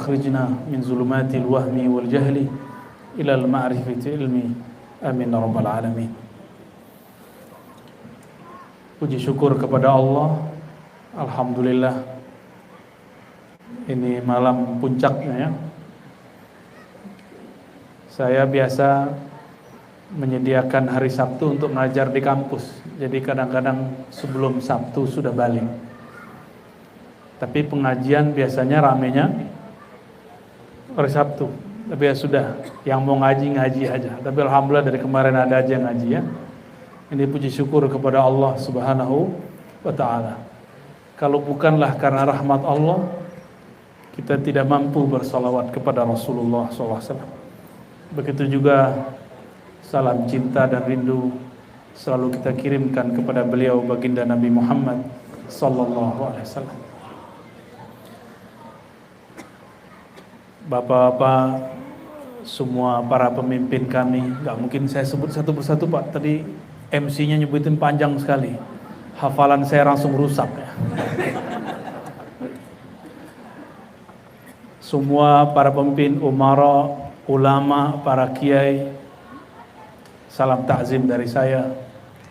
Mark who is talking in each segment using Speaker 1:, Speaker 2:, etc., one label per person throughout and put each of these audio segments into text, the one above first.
Speaker 1: akhrijna min zulumatil wahmi wal jahli ilal ma'rifati ilmi. Amin ya rabbal alamin. Puji syukur kepada Allah. Alhamdulillah, ini malam puncaknya ya. Saya biasa menyediakan hari Sabtu untuk mengajar di kampus. Jadi kadang-kadang sebelum Sabtu sudah balik. Tapi pengajian biasanya ramenya hari Sabtu. Tapi ya sudah, yang mau ngaji aja. Tapi alhamdulillah dari kemarin ada aja yang ngaji ya. Ini puji syukur kepada Allah Subhanahu wa ta'ala. Kalau bukanlah karena rahmat Allah, kita tidak mampu bersalawat kepada Rasulullah SAW. Begitu juga salam cinta dan rindu selalu kita kirimkan kepada beliau baginda Nabi Muhammad SAW. Bapak-bapak, semua para pemimpin kami, gak mungkin saya sebut satu persatu Pak. Tadi MC-nya nyebutin panjang sekali, hafalan saya langsung rusak ya. Semua para pemimpin, umara, ulama, para kiai, salam takzim dari saya.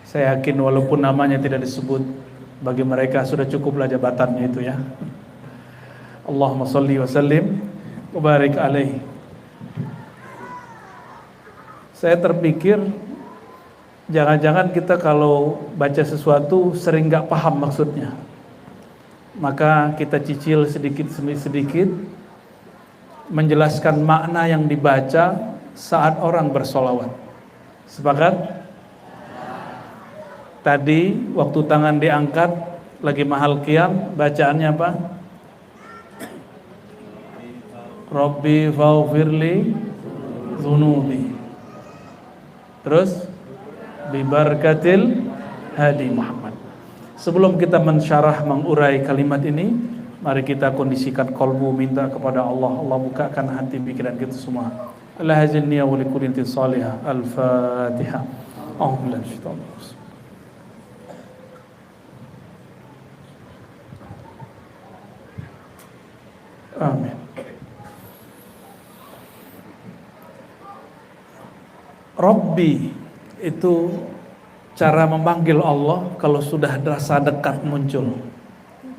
Speaker 1: Saya yakin walaupun namanya tidak disebut, bagi mereka sudah cukuplah jabatannya itu ya. Allahumma sholli wa sallim wa barik alaihi. Saya terpikir, jangan-jangan kita kalau baca sesuatu sering gak paham maksudnya. Maka kita cicil sedikit demi sedikit menjelaskan makna yang dibaca saat orang bersolawat. Sepakat? Tadi waktu tangan diangkat lagi mahal qiyam, bacaannya apa? Rabbi faghfirli dzunubi. Terus bibarakatil hadi Muhammad. Sebelum kita mensyarah mengurai kalimat ini, mari kita kondisikan qalbu, minta kepada Allah. Allah bukakan hati pikiran kita semua. Allah hazinni wa likulli intin salihah. Al-Fatihah. Amin. Rabbi itu cara memanggil Allah kalau sudah rasa dekat muncul.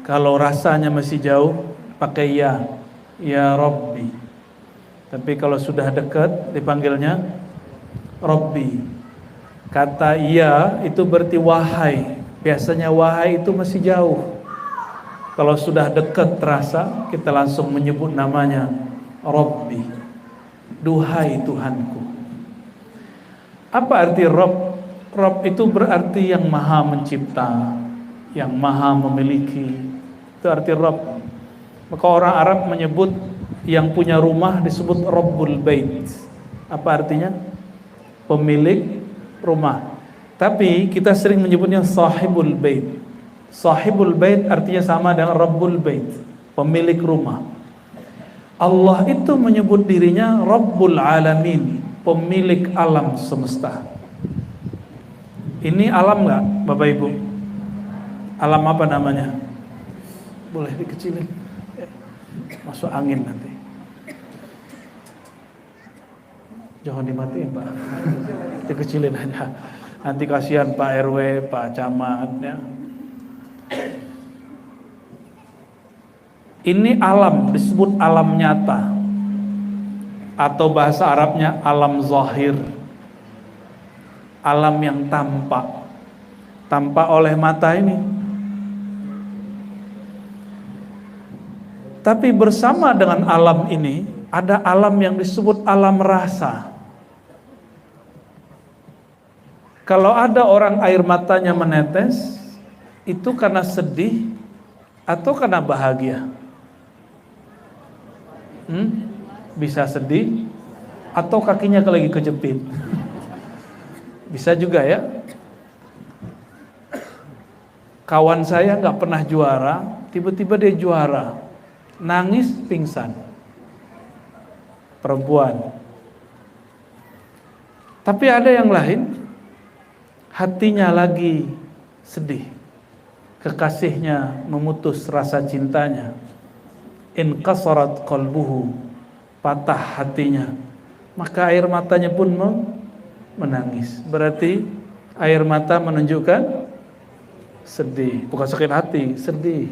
Speaker 1: Kalau rasanya masih jauh, pakai ya Rabbi. Tapi kalau sudah dekat, dipanggilnya Rabbi. Kata ya itu berarti wahai. Biasanya wahai itu masih jauh. Kalau sudah dekat terasa, kita langsung menyebut namanya Rabbi. Duhai Tuhanku. Apa arti Rabb? Rabb itu berarti yang maha mencipta, yang maha memiliki. Itu arti Rabb. Maka orang Arab menyebut yang punya rumah disebut Rabbul Bait. Apa artinya? Pemilik rumah. Tapi kita sering menyebutnya Sahibul Bait. Sahibul Bait artinya sama dengan Rabbul Bait, pemilik rumah. Allah itu menyebut dirinya Rabbul Alamin, pemilik alam semesta. Ini alam enggak, Bapak Ibu? Alam apa namanya? Boleh dikecilin, masuk angin nanti. Jangan dimatiin Pak, dikecilin aja. Nanti kasihan Pak RW, Pak Camat ya. Ini alam, disebut alam nyata, atau bahasa Arabnya alam zahir, alam yang tampak oleh mata ini. Tapi bersama dengan alam ini ada alam yang disebut alam rasa. Kalau ada orang air matanya menetes, itu karena sedih atau karena bahagia? Bisa sedih atau kakinya lagi kejepit. Bisa juga ya. Kawan saya gak pernah juara, tiba-tiba dia juara, nangis pingsan. Perempuan. Tapi ada yang lain, hatinya lagi sedih, kekasihnya memutus rasa cintanya, inqasarat qalbuhu, patah hatinya, maka air matanya pun menangis. Berarti air mata menunjukkan sedih, bukan sakit hati, sedih.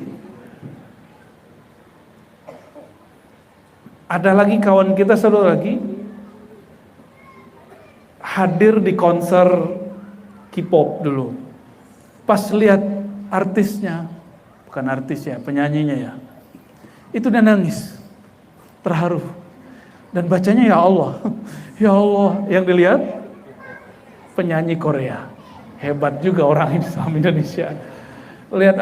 Speaker 1: Ada lagi kawan kita, satu lagi hadir di konser K-pop dulu. Pas lihat artisnya, bukan artisnya, penyanyinya ya, itu dia nangis, terharu, dan bacanya ya Allah, ya Allah. Yang dilihat penyanyi Korea, hebat juga orang Islam Indonesia. Lihat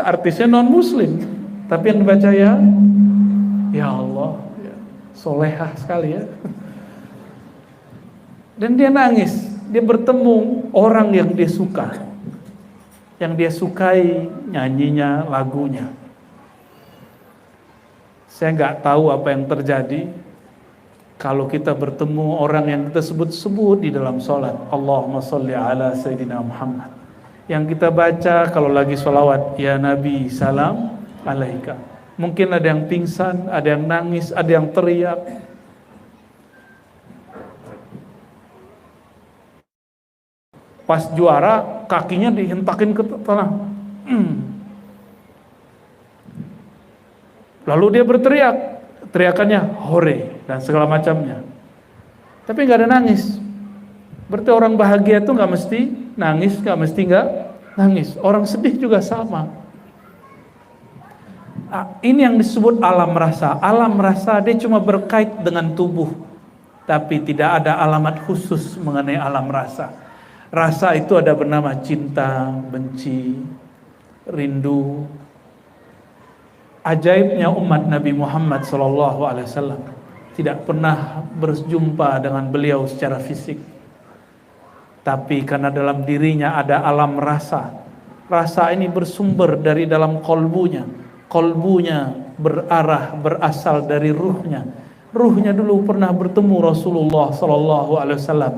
Speaker 1: artisnya non Muslim, tapi yang dibaca ya Allah, ya, solehah sekali ya. Dan dia nangis, dia bertemu orang yang dia suka, yang dia sukai nyanyinya, lagunya. Saya nggak tahu apa yang terjadi kalau kita bertemu orang yang kita sebut-sebut di dalam sholat. Allahumma sholli ala Sayyidina Muhammad. Yang kita baca kalau lagi sholawat, ya Nabi salam alaika. Mungkin ada yang pingsan, ada yang nangis, ada yang teriak. Pas juara, kakinya dihentakin ke tanah. Lalu dia berteriak, teriakannya hore dan segala macamnya. Tapi nggak ada nangis. Berarti orang bahagia itu nggak mesti nangis, nggak mesti nggak nangis. Orang sedih juga sama. Ini yang disebut alam rasa. Alam rasa dia cuma berkait dengan tubuh, tapi tidak ada alamat khusus mengenai alam rasa. Rasa itu ada bernama cinta, benci, rindu. Ajaibnya umat Nabi Muhammad SAW tidak pernah berjumpa dengan beliau secara fisik, tapi karena dalam dirinya ada alam rasa. Rasa ini bersumber dari dalam kolbunya. Kolbunya berasal dari ruhnya. Ruhnya dulu pernah bertemu Rasulullah SAW.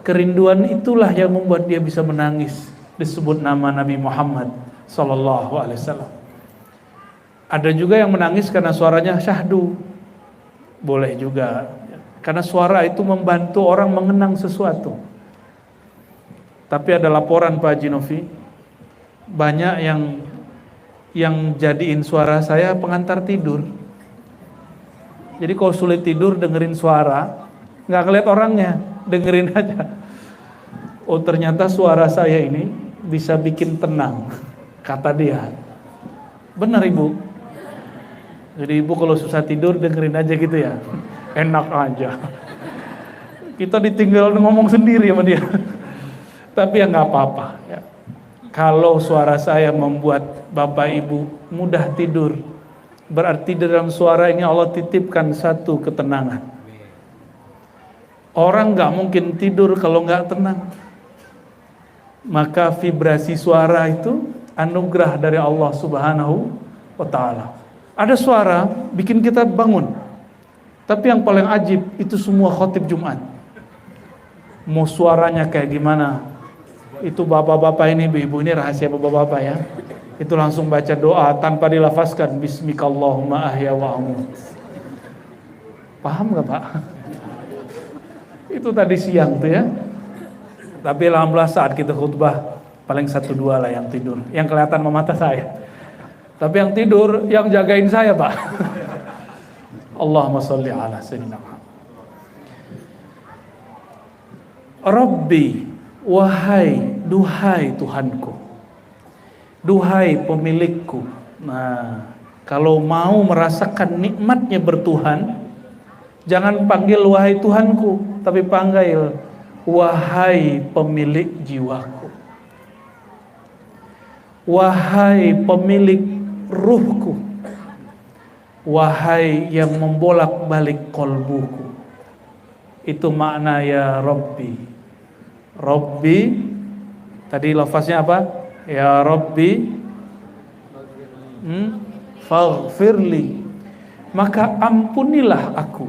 Speaker 1: Kerinduan itulah yang membuat dia bisa menangis. Disebut nama Nabi Muhammad SAW. Ada juga yang menangis karena suaranya syahdu. Boleh juga. Karena suara itu membantu orang mengenang sesuatu. Tapi ada laporan Pak Haji Novi, banyak yang jadiin suara saya pengantar tidur. Jadi kalau sulit tidur dengerin suara, nggak ngeliat orangnya, dengerin aja. Oh ternyata suara saya ini bisa bikin tenang, kata dia. Benar ibu. Jadi ibu kalau susah tidur dengerin aja gitu ya, enak aja. Kita ditinggal ngomong sendiri sama dia. Tapi ya nggak apa-apa. Ya. Kalau suara saya membuat bapak ibu mudah tidur, berarti dalam suara ini Allah titipkan satu ketenangan. Orang nggak mungkin tidur kalau nggak tenang. Maka vibrasi suara itu anugerah dari Allah Subhanahu wa Ta'ala. Ada suara bikin kita bangun. Tapi yang paling ajib itu semua khotib Jumat. Mau suaranya kayak gimana? Itu bapak-bapak ini, ibu-ibu ini rahasia bapak-bapak ya. Itu langsung baca doa tanpa dilafazkan. Bismikallahumma ahya wa amut. Paham gak Pak? Itu tadi siang tuh ya. Tapi alhamdulillah saat kita khutbah paling 1-2 lah yang tidur. Yang kelihatan mata saya. Tapi yang tidur yang jagain saya Pak. Allahumma sholli ala sayyidina Muhammad. Rabbi, wahai, duhai Tuhanku, duhai pemilikku. Nah, kalau mau merasakan nikmatnya bertuhan, jangan panggil wahai Tuhanku, tapi panggil wahai pemilik jiwaku, wahai pemilik ruhku, wahai yang membolak-balik kolbuku. Itu makna ya Rabbi. Rabbi tadi lafaznya apa? Ya Rabbi faghfirli, maka ampunilah aku.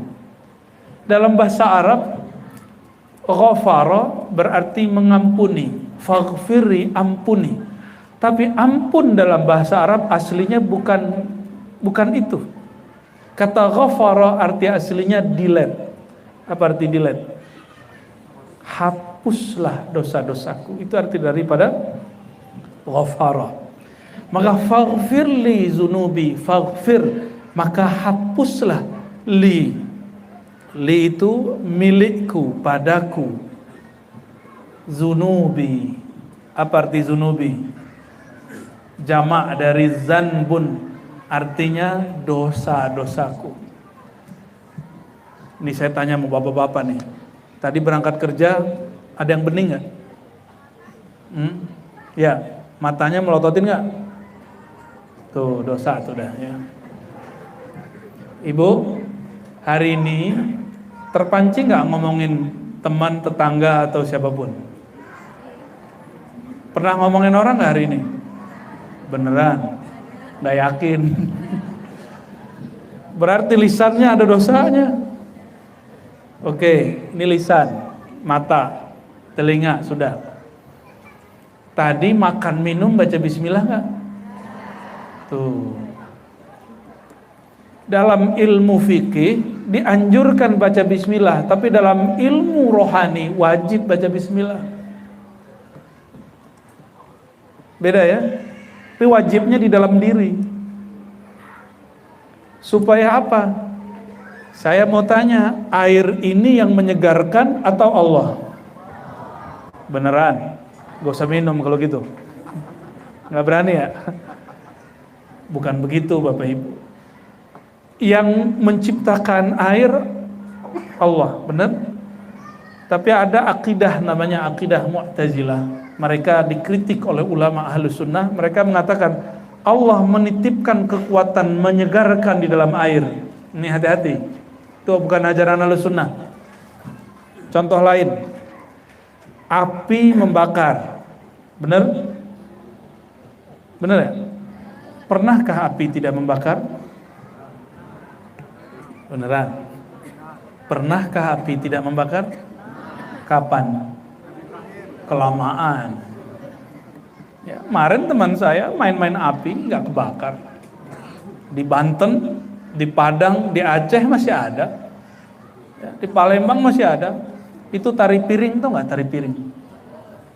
Speaker 1: Dalam bahasa Arab ghafara berarti mengampuni, faghfirli ampuni. Tapi ampun dalam bahasa Arab aslinya bukan itu. Kata ghafara arti aslinya delete. Apa arti delete? Hapuslah dosa-dosaku. Itu arti daripada ghafara. Maka faghfir li zunubi, faghfir, maka hapuslah li. Li itu milikku, padaku. Zunubi. Apa arti zunubi? Jamak dari zanbun, artinya dosa-dosaku. Ini saya tanya sama bapak-bapak nih. Tadi berangkat kerja, ada yang bening nggak? Ya, matanya melototin nggak? Tuh, dosa tuh dah ya. Ibu, hari ini terpancing nggak ngomongin teman, tetangga atau siapapun? Pernah ngomongin orang nggak hari ini? Beneran? Nggak yakin? Berarti lisannya ada dosanya. Oke, ini lisan, mata, telinga, sudah. Tadi makan minum baca bismillah nggak? Tuh. Dalam ilmu fikih dianjurkan baca bismillah, tapi dalam ilmu rohani wajib baca bismillah. Beda ya? Tapi wajibnya di dalam diri. Supaya apa? Saya mau tanya, air ini yang menyegarkan atau Allah? Beneran? Gak usah minum kalau gitu. Gak berani ya? Bukan begitu Bapak Ibu. Yang menciptakan air Allah, benar? Tapi ada akidah namanya akidah Mu'tazilah. Mereka dikritik oleh ulama Ahlus Sunnah. Mereka mengatakan Allah menitipkan kekuatan menyegarkan di dalam air. Ini hati-hati. Itu bukan ajaran Ahlus Sunnah. Contoh lain, api membakar. Benar? Benar ya? Pernahkah api tidak membakar? Beneran? Pernahkah api tidak membakar? Kapan? Kelamaan. Ya, kemarin teman saya main-main api nggak kebakar. Di Banten, di Padang, di Aceh masih ada. Ya, di Palembang masih ada. Itu tari piring, tau nggak tari piring?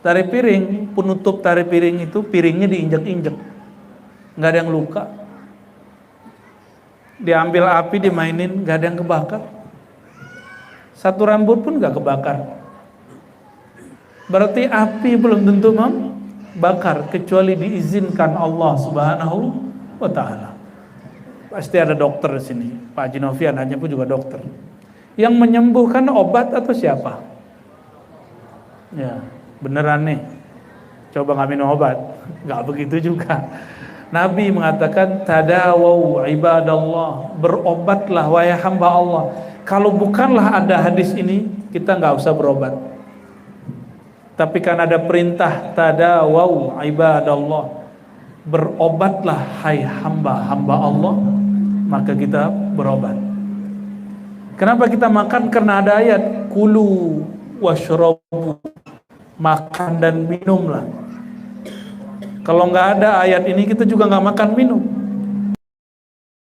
Speaker 1: Tari piring, penutup tari piring itu piringnya diinjek-injek, nggak ada yang luka. Diambil api dimainin, nggak ada yang kebakar. Satu rambut pun nggak kebakar. Berarti api belum tentu membakar kecuali diizinkan Allah Subhanahu wa Ta'ala. Pasti ada dokter di sini. Pak Haji Novian hanya pun juga dokter. Yang menyembuhkan obat atau siapa? Ya, beneran nih. Coba nggak minum obat, nggak begitu juga. Nabi mengatakan tadawau ibadallah, berobatlah wahai hamba Allah. Kalau bukanlah ada hadis ini, kita nggak usah berobat. Tapi kan ada perintah tadawau ibadallah, berobatlah hai hamba-hamba Allah, maka kita berobat. Kenapa kita makan? Karena ada ayat kulu washrabu, makan dan minumlah. Kalau nggak ada ayat ini kita juga nggak makan minum.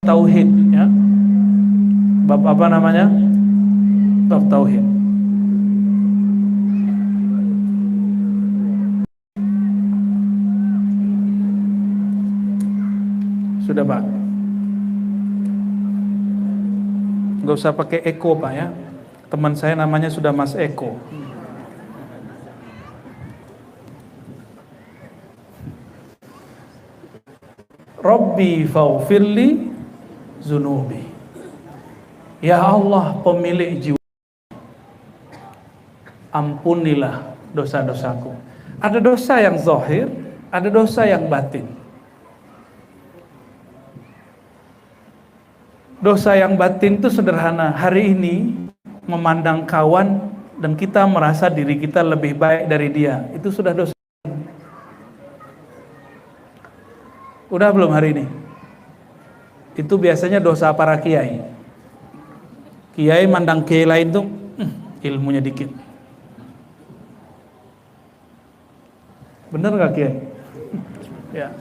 Speaker 1: Tauhid ya. Bab apa namanya? Bab tauhid. Sudah Pak. Nggak usah pakai Eko Pak ya. Teman saya namanya sudah Mas Eko. Rabbi faghfirli zunubi. Ya Allah pemilik jiwa, ampunilah dosa-dosaku. Ada dosa yang zahir, ada dosa yang batin. Dosa yang batin itu sederhana. Hari ini memandang kawan dan kita merasa diri kita lebih baik dari dia, itu sudah dosa. Udah belum hari ini? Itu biasanya dosa para kiai. Kiai mandang kiai lain tuh ilmunya dikit. Bener gak kiai? Ya.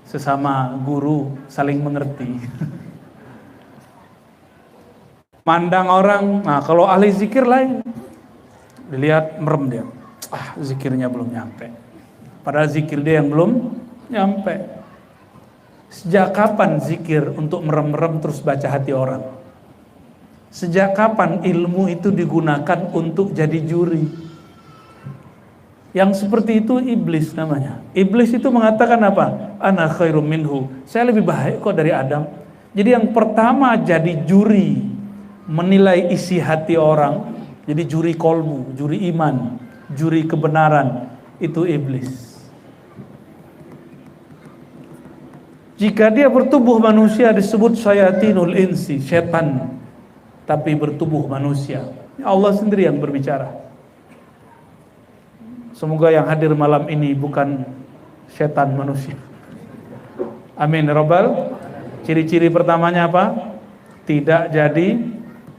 Speaker 1: Sesama guru saling mengerti. Mandang orang, nah kalau ahli zikir lain, dilihat merem dia, zikirnya belum nyampe. Padahal zikir dia yang belum nyampe. Sejak kapan zikir untuk merem-merem terus baca hati orang? Sejak kapan ilmu itu digunakan untuk jadi juri? Yang seperti itu iblis namanya. Iblis itu mengatakan apa? Ana khairum minhu. Saya lebih baik kok dari Adam. Jadi yang pertama jadi juri menilai isi hati orang, jadi juri kolbu, juri iman, juri kebenaran, itu iblis. Jika dia bertubuh manusia disebut syayatinul insi, setan, tapi bertubuh manusia. Allah sendiri yang berbicara. Semoga yang hadir malam ini bukan setan manusia. Amin Rabbal. Ciri-ciri pertamanya apa? Tidak jadi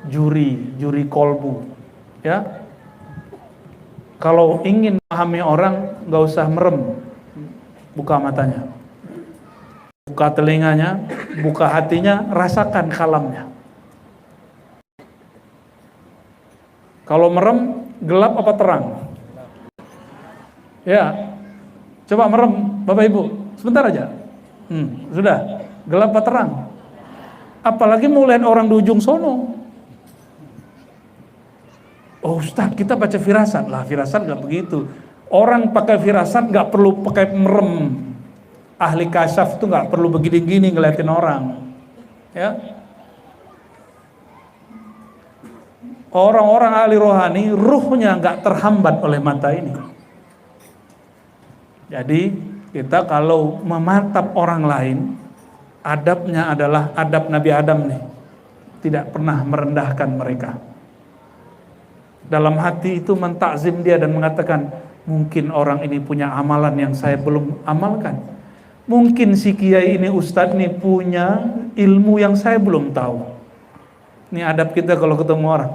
Speaker 1: juri kolbu. Ya. Kalau ingin memahami orang, nggak usah merem, buka matanya, buka telinganya, buka hatinya, rasakan kalamnya. Kalau merem, gelap apa terang? Ya, coba merem, Bapak Ibu, sebentar aja. Sudah, gelap apa terang? Apalagi mau lihat orang di ujung sono. Oh Ustaz, kita baca firasat lah, firasat gak begitu. Orang pakai firasat gak perlu pakai merem. Ahli kasyaf tuh gak perlu begini-gini ngeliatin orang. Ya. Orang-orang ahli rohani, ruhnya gak terhambat oleh mata ini. Jadi kita kalau mematap orang lain, adabnya adalah adab Nabi Adam nih. Tidak pernah merendahkan mereka. Dalam hati itu mentakzim dia dan mengatakan, mungkin orang ini punya amalan yang saya belum amalkan. Mungkin si kiai ini, ustadz ini punya ilmu yang saya belum tahu. Ini adab kita kalau ketemu orang.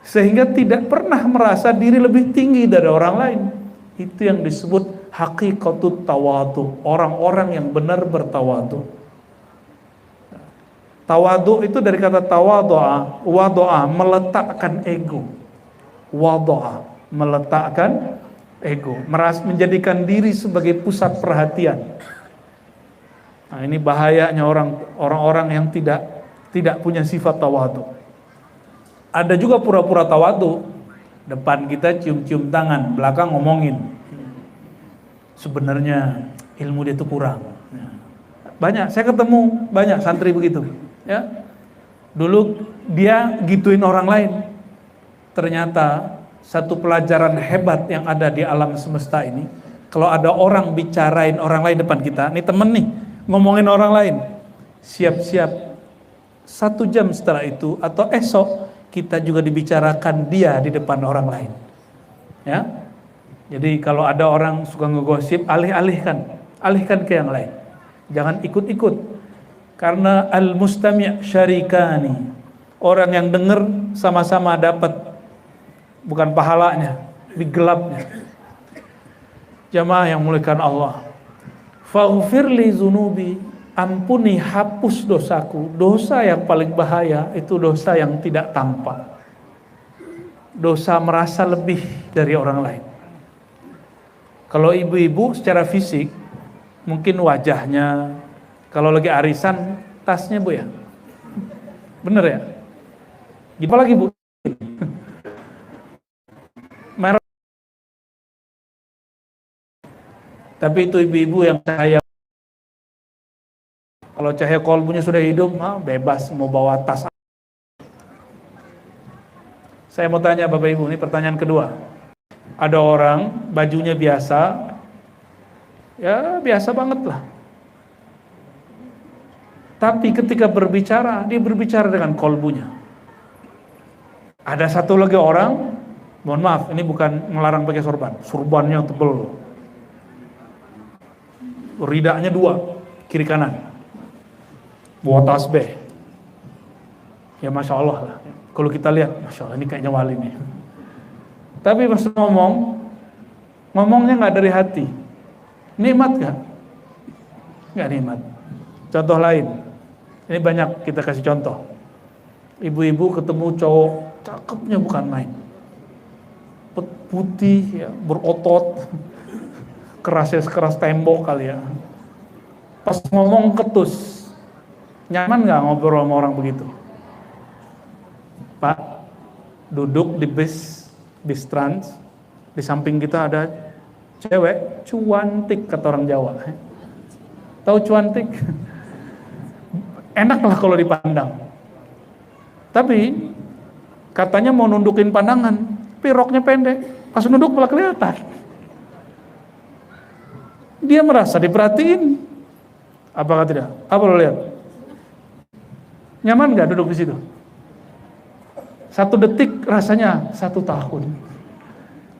Speaker 1: Sehingga tidak pernah merasa diri lebih tinggi dari orang lain. Itu yang disebut hakikatut tawadu. Orang-orang yang benar bertawadu. Tawadu itu dari kata tawadu'a, wadu'a, meletakkan ego. Wadu'a, meletakkan ego, menjadikan diri sebagai pusat perhatian. Nah, ini bahayanya orang-orang yang tidak punya sifat tawadu. Ada juga pura-pura tawadu, depan kita cium-cium tangan, belakang ngomongin. Sebenarnya ilmu dia itu kurang. Banyak, saya ketemu banyak santri begitu. Ya, dulu dia gituin orang lain. Ternyata satu pelajaran hebat yang ada di alam semesta ini, kalau ada orang bicarain orang lain depan kita, nih temen nih ngomongin orang lain, siap-siap 1 jam setelah itu atau esok kita juga dibicarakan dia di depan orang lain. Ya, jadi kalau ada orang suka ngegosip, alihkan ke yang lain, jangan ikut-ikut. Karena al-mustami' syarikani, orang yang dengar sama-sama dapat, bukan pahalanya, di gelapnya. Jamaah yang muliakan Allah, faghfirli zunubi, ampuni, hapus dosaku. Dosa yang paling bahaya itu dosa yang tidak tampak, dosa merasa lebih dari orang lain. Kalau ibu-ibu secara fisik mungkin wajahnya, kalau lagi arisan, tasnya Bu ya, bener ya? Gimana lagi Bu? Merah. Tapi itu ibu-ibu yang cahaya, kalau cahaya kolbunya sudah hidup, bebas mau bawa tas. Saya mau tanya Bapak Ibu, ini pertanyaan kedua. Ada orang bajunya biasa, ya biasa banget lah. Tapi ketika berbicara, dia berbicara dengan kolbunya. Ada satu lagi orang, mohon maaf, ini bukan melarang pakai sorban. Sorbannya tebel, ridaknya 2, kiri kanan, bawa tasbih. Ya Masya Allah lah. Kalau kita lihat, Masya Allah ini kayaknya wali nih. Tapi pas ngomongnya nggak dari hati. Nikmat gak? Nggak nikmat. Contoh lain. Ini banyak kita kasih contoh. Ibu-ibu ketemu cowok cakepnya bukan main, putih ya, berotot, kerasnya sekeras tembok kali ya. Pas ngomong ketus, nyaman nggak ngobrol sama orang begitu? Pak, duduk di bis trans, di samping kita ada cewek cuantik, kata orang Jawa. Tahu cuantik? Enak lah kalau dipandang. Tapi katanya mau nundukin pandangan, tapi roknya pendek. Pas nunduk malah kelihatan. Dia merasa diperhatiin. Apakah tidak? Apa lo lihat? Nyaman nggak duduk di situ? 1 detik rasanya 1 tahun.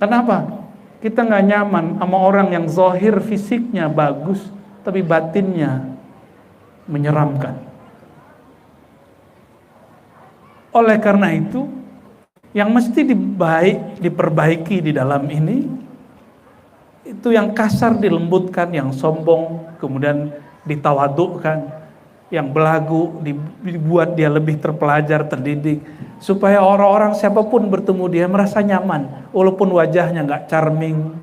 Speaker 1: Kenapa? Kita nggak nyaman sama orang yang zahir fisiknya bagus, tapi batinnya menyeramkan. Oleh karena itu, yang mesti diperbaiki di dalam ini, itu yang kasar dilembutkan, yang sombong kemudian ditawadukkan, yang belagu dibuat dia lebih terpelajar, terdidik, supaya orang-orang siapapun bertemu dia merasa nyaman, walaupun wajahnya nggak charming,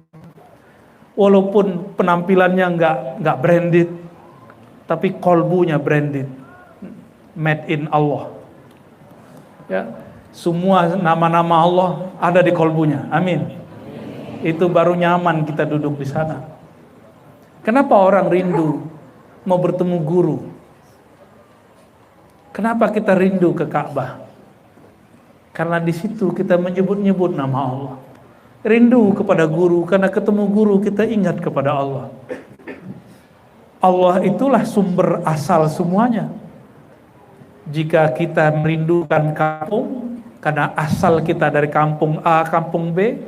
Speaker 1: walaupun penampilannya nggak branded, tapi kolbunya branded, made in Allah. Ya, semua nama-nama Allah ada di kolbunya. Amin. Itu baru nyaman kita duduk di sana. Kenapa orang rindu mau bertemu guru? Kenapa kita rindu ke Ka'bah? Karena di situ kita menyebut-nyebut nama Allah. Rindu kepada guru, karena ketemu guru kita ingat kepada Allah. Allah itulah sumber asal semuanya. Jika kita merindukan kampung, karena asal kita dari kampung A, kampung B,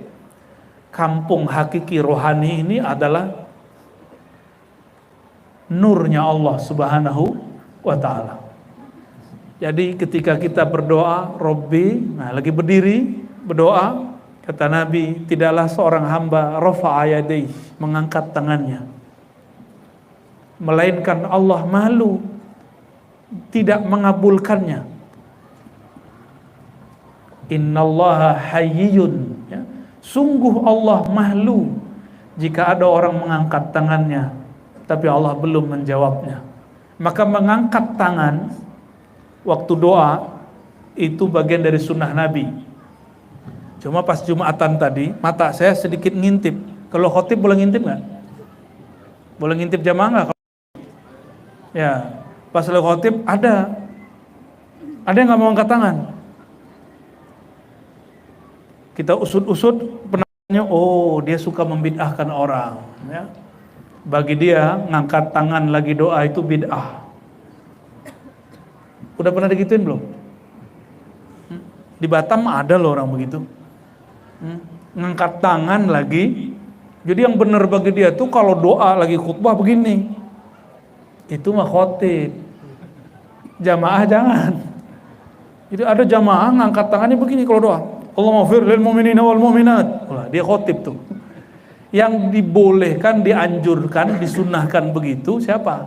Speaker 1: kampung hakiki rohani ini adalah nurnya Allah Subhanahu wa ta'ala. Jadi ketika kita berdoa, Robbi, nah lagi berdiri, berdoa, kata Nabi, tidaklah seorang hamba rafa'a yadayhi, mengangkat tangannya, melainkan Allah malu, tidak mengabulkannya. Innallaha hayyun, ya. Sungguh Allah malu jika ada orang mengangkat tangannya tapi Allah belum menjawabnya. Maka mengangkat tangan waktu doa itu bagian dari sunnah Nabi. Cuma pas Jumatan tadi mata saya sedikit ngintip. Kalau khotib boleh ngintip nggak? Boleh ngintip jamaah nggak? Ya, pas lagi khotib ada yang nggak mau angkat tangan. Kita usut-usut penanya, oh dia suka membid'ahkan orang. Ya. Bagi dia ngangkat tangan lagi doa itu bid'ah. Udah pernah digituin belum? Di Batam ada loh orang begitu. Ngangkat tangan lagi. Jadi yang benar bagi dia tuh kalau doa lagi khutbah begini. Itu mah khotib. Jamaah jangan. Jadi ada jamaah ngangkat tangannya begini kalau doa. Allahumma fir lil mu'minina wal mu'minat. Dia khotib tuh. Yang dibolehkan, dianjurkan, disunnahkan begitu siapa?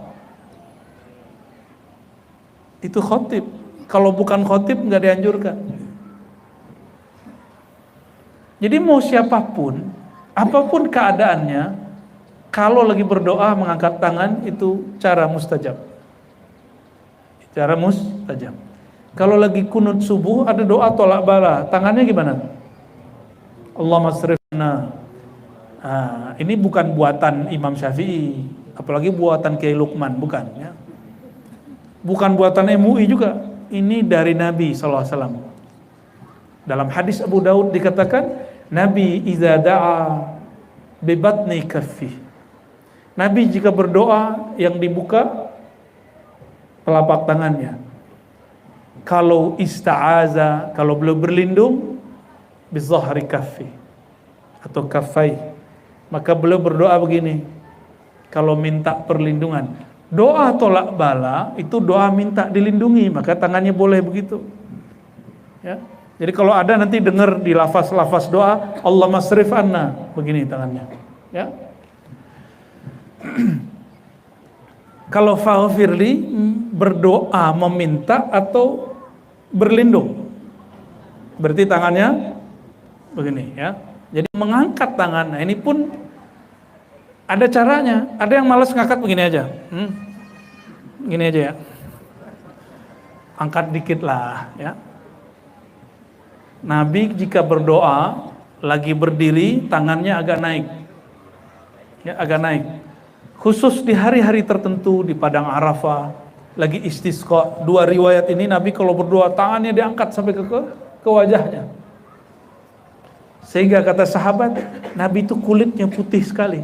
Speaker 1: Itu khotib. Kalau bukan khotib nggak dianjurkan. Jadi mau siapapun, apapun keadaannya, kalau lagi berdoa mengangkat tangan itu cara mustajab. Cara mustajab. Kalau lagi kunut subuh ada doa tolak bala, tangannya gimana? Allahumma srifna. Ini bukan buatan Imam Syafi'i, apalagi buatan Kiai Luqman, bukan ya. Bukan buatan MUI juga. Ini dari Nabi SAW. Dalam hadis Abu Daud dikatakan, Nabi iza da'a bi batni kaffi. Nabi jika berdoa yang dibuka telapak tangannya. Kalau ista'aza, kalau beliau berlindung bi zahri kaffi atau kaffai, maka beliau berdoa begini. Kalau minta perlindungan, doa tolak bala itu doa minta dilindungi, maka tangannya boleh begitu. Ya. Jadi kalau ada nanti dengar di lafaz-lafaz doa, Allahumma srif anna, begini tangannya. Ya. Kalau faghfirli berdoa meminta atau berlindung. Berarti tangannya begini ya. Jadi mengangkat tangan. Nah, ini pun ada caranya. Ada yang malas ngangkat begini aja. Gini aja ya. Angkat dikit lah ya. Nabi jika berdoa lagi berdiri, tangannya agak naik. Ya, agak naik. Khusus di hari-hari tertentu di padang Arafah, lagi istisqa. Dua riwayat ini Nabi kalau berdoa tangannya diangkat sampai ke wajahnya. Sehingga kata sahabat, Nabi itu kulitnya putih sekali.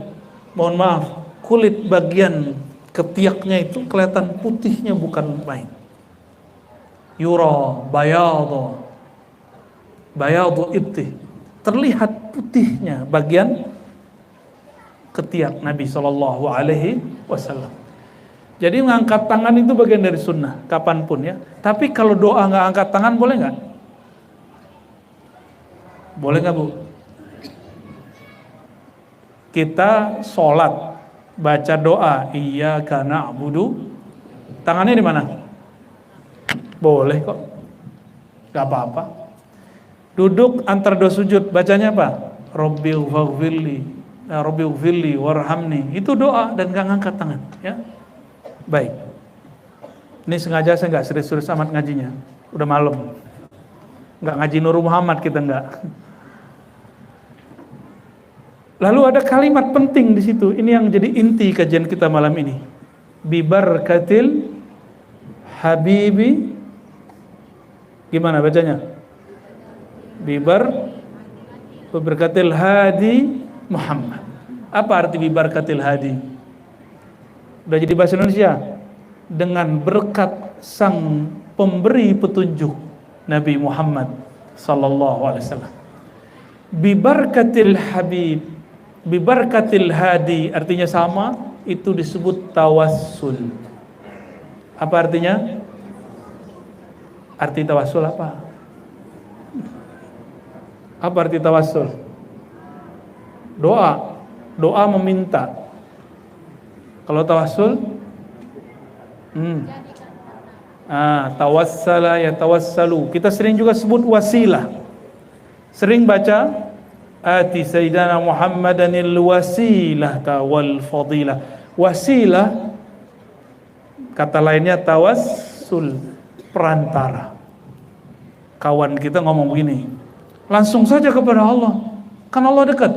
Speaker 1: Mohon maaf, kulit bagian ketiaknya itu kelihatan putihnya bukan main. Yura bayadu ibtih. Terlihat putihnya bagian ketiak Nabi Shallallahu Alaihi Wasallam. Jadi mengangkat tangan itu bagian dari sunnah, kapanpun ya. Tapi kalau doa nggak angkat tangan boleh nggak? Boleh nggak Bu? Kita sholat, baca doa, iyyaka na'budu, tangannya di mana? Boleh kok, nggak apa-apa. Duduk antar dua sujud, bacanya apa? Rabbighfirli warhamni. Itu doa dan nggak ngangkat tangan, ya. Baik. Ini sengaja saya nggak serius-serius amat ngajinya. Udah malam. Nggak ngaji Nur Muhammad kita nggak. Lalu ada kalimat penting di situ. Ini yang jadi inti kajian kita malam ini. Bibarkatil habibi. Gimana bacanya? Bibarkatil hadi Muhammad. Apa arti bibarkatil hadi? Udah jadi bahasa Indonesia. Dengan berkat sang pemberi petunjuk Nabi Muhammad sallallahu alaihi wasallam. Bibarkatil habib, bibarkatil hadi artinya sama, itu disebut tawassul. Apa artinya? Arti tawassul apa? Apa arti tawassul? Doa meminta. Kalau tawassul tawassala ya tawassalu. Kita sering juga sebut wasilah. Sering baca ati sayyidina Muhammadanil wasilah wal fadilah. Wasilah kata lainnya tawassul, perantara. Kawan kita ngomong begini, langsung saja kepada Allah, kan Allah dekat.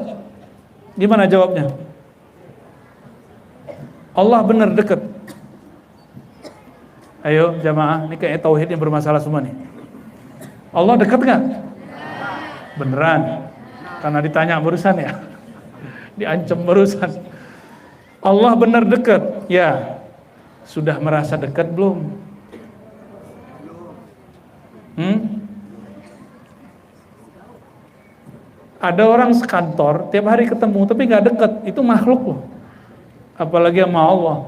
Speaker 1: Gimana jawabnya? Allah benar dekat. Ayo jamaah, ini kayak tauhidnya bermasalah semua nih. Allah dekat nggak? Beneran? Karena ditanya barusan ya, diancam barusan. Allah benar dekat, ya. Sudah merasa dekat belum? Ada orang sekantor tiap hari ketemu tapi nggak dekat, itu makhluk loh. Apalagi sama Allah.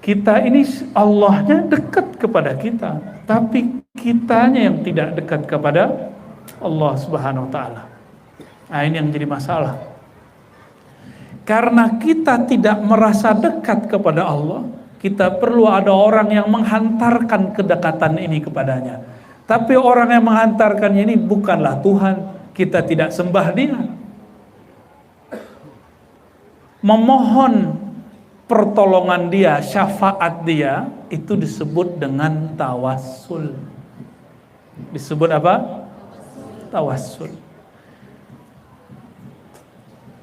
Speaker 1: Kita ini Allahnya dekat kepada kita, tapi kitanya yang tidak dekat kepada Allah Subhanahu wa taala. Nah, ini yang jadi masalah. Karena kita tidak merasa dekat kepada Allah, kita perlu ada orang yang menghantarkan kedekatan ini kepadanya. Tapi orang yang menghantarkannya ini bukanlah Tuhan, kita tidak sembah Dia. Memohon pertolongan Dia, syafaat Dia, itu disebut dengan tawassul. Disebut apa? Tawassul.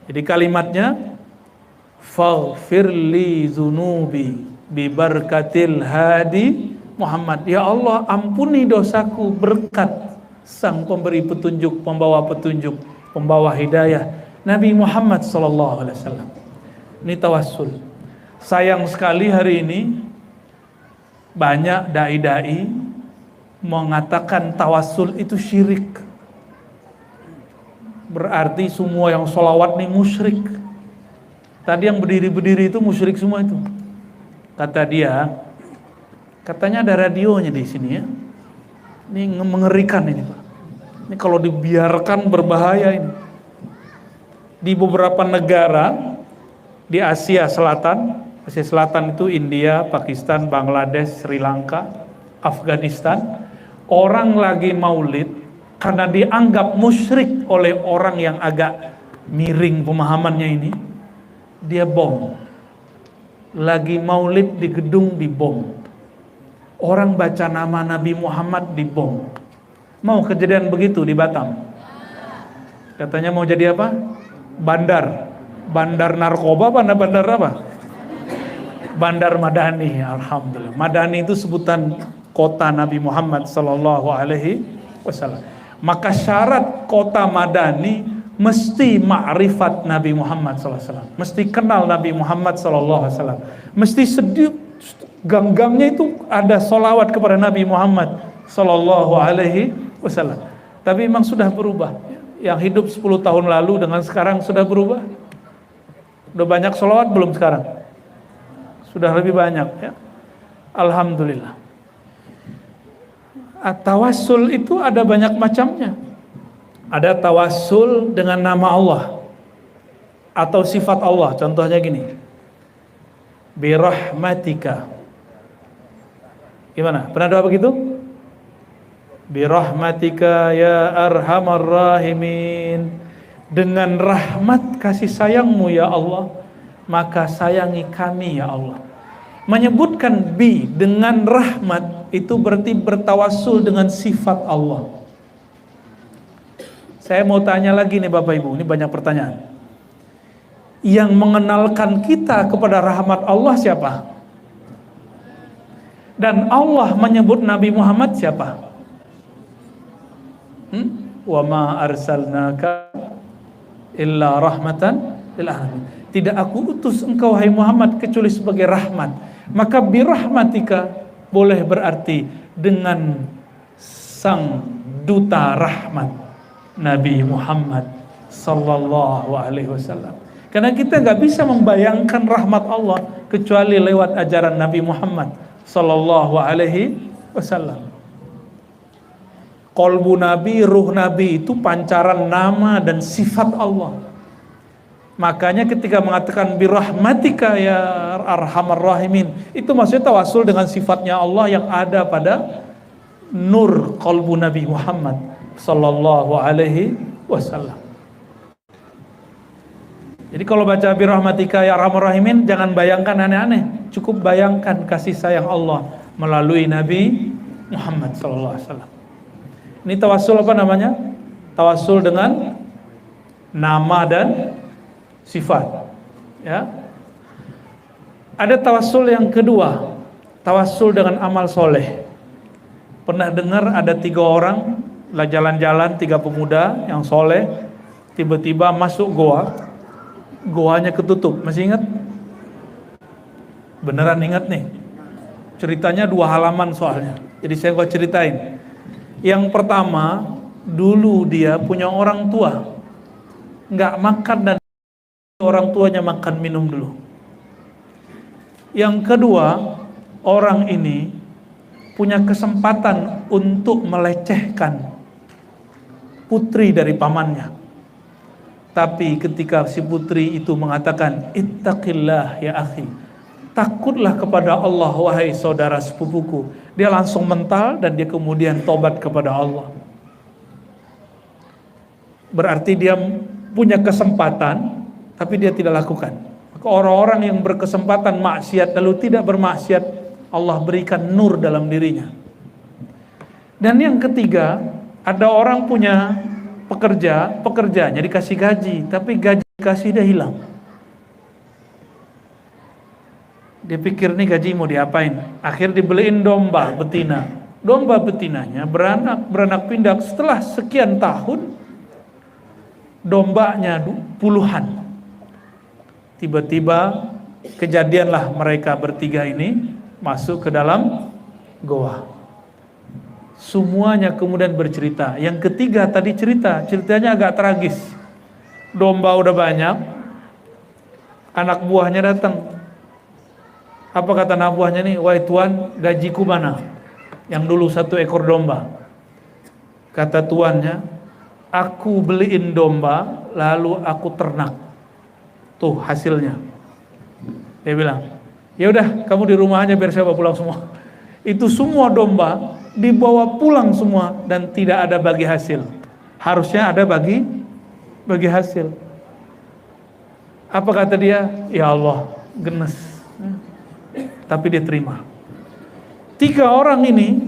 Speaker 1: Jadi kalimatnya faghfirli dzunubi bibarkatil hadi Muhammad. Ya Allah, ampuni dosaku berkat sang pemberi petunjuk, pembawa petunjuk, pembawa hidayah, Nabi Muhammad sallallahu alaihi wasallam. Ini tawassul. Sayang sekali hari ini banyak dai-dai mengatakan tawassul itu syirik. Berarti semua yang sholawat nih musyrik. Tadi yang berdiri-berdiri itu musyrik semua itu. Kata dia, katanya ada radionya di sini ya. Ini mengerikan ini Pak. Ini kalau dibiarkan berbahaya ini. Di beberapa negara di Asia Selatan itu India, Pakistan, Bangladesh, Sri Lanka, Afghanistan, orang lagi maulid karena dianggap musyrik oleh orang yang agak miring pemahamannya ini, dia bom. Lagi maulid di gedung dibom. Orang baca nama Nabi Muhammad dibom. Mau kejadian begitu di Batam? Katanya mau jadi apa? Bandar narkoba apa? Bandar apa? Bandar Madani. Alhamdulillah. Madani itu sebutan kota Nabi Muhammad sallallahu alaihi wasallam. Maka syarat kota Madani mesti ma'rifat Nabi Muhammad sallallahu alaihi wasallam. Mesti kenal Nabi Muhammad sallallahu alaihi wasallam. Mesti sedih gang-gangnya itu ada solawat kepada Nabi Muhammad sallallahu alaihi wasallam. Tapi memang sudah berubah. Yang hidup 10 tahun lalu dengan sekarang sudah berubah. Udah banyak solawat belum sekarang? Sudah lebih banyak ya. Alhamdulillah. Tawassul itu ada banyak macamnya. Ada tawassul dengan nama Allah atau sifat Allah. Contohnya gini. Birahmatika. Gimana? Pernah doa begitu? Birahmatika ya arhamar rahimin. Dengan rahmat kasih sayangmu ya Allah, maka sayangi kami ya Allah. Menyebutkan bi dengan rahmat itu berarti bertawassul dengan sifat Allah. Saya mau tanya lagi nih Bapak Ibu, ini banyak pertanyaan. Yang mengenalkan kita kepada rahmat Allah siapa? Dan Allah menyebut Nabi Muhammad siapa? Wa ma arsalnaka illa rahmatan lil alamin. Tidak aku utus engkau hai Muhammad kecuali sebagai rahmat. Maka birahmatika boleh berarti dengan sang duta rahmat Nabi Muhammad sallallahu alaihi wasallam. Karena kita nggak bisa membayangkan rahmat Allah kecuali lewat ajaran Nabi Muhammad sallallahu alaihi wasallam. Qalbu Nabi, ruh Nabi itu pancaran nama dan sifat Allah. Makanya ketika mengatakan birahmatika ya arhamar rahimin, itu maksudnya tawasul dengan sifatnya Allah yang ada pada nur qalbu Nabi Muhammad sallallahu alaihi wasallam. Jadi kalau baca birahmatika ya arhamar rahimin, jangan bayangkan aneh-aneh. Cukup bayangkan kasih sayang Allah melalui Nabi Muhammad sallallahu alaihi wasallam. Ini tawasul apa namanya? Tawasul dengan nama dan sifat. Ya. Ada tawasul yang kedua, tawasul dengan amal soleh. Pernah dengar ada 3 orang lah jalan-jalan, 3 pemuda yang soleh, tiba-tiba masuk goa, goanya ketutup. Masih ingat? Beneran ingat nih. Ceritanya 2 halaman soalnya. Jadi saya gua ceritain. Yang pertama, dulu dia punya orang tua, nggak makan dan orang tuanya makan minum dulu. Yang kedua, orang ini punya kesempatan untuk melecehkan putri dari pamannya. Tapi ketika si putri itu mengatakan, ittaqillah ya akhi, takutlah kepada Allah wahai saudara sepupuku, dia langsung mental dan dia kemudian tobat kepada Allah. Berarti dia punya kesempatan tapi dia tidak lakukan. Maka orang-orang yang berkesempatan maksiat lalu tidak bermaksiat, Allah berikan nur dalam dirinya. Dan yang ketiga, ada orang punya pekerjanya dikasih gaji, tapi gaji dikasih dia hilang. Dia pikir nih gaji mau diapain? Akhir dibeliin domba betina. Domba betinanya beranak pinak. Setelah sekian tahun, dombanya puluhan. Tiba-tiba kejadianlah mereka bertiga ini masuk ke dalam goa. Semuanya kemudian bercerita. Yang ketiga tadi ceritanya agak tragis. Domba udah banyak, anak buahnya datang. Apa kata anak buahnya nih? Wahai tuan, gajiku mana? Yang dulu 1 ekor domba. Kata tuannya, aku beliin domba, lalu aku ternak. Tuh hasilnya. Dia bilang, ya udah, kamu di rumah aja biar saya bawa pulang semua. Itu semua domba dibawa pulang semua dan tidak ada bagi hasil. Harusnya ada bagi hasil. Apa kata dia? Ya Allah, genes. Tapi dia terima. 3 orang ini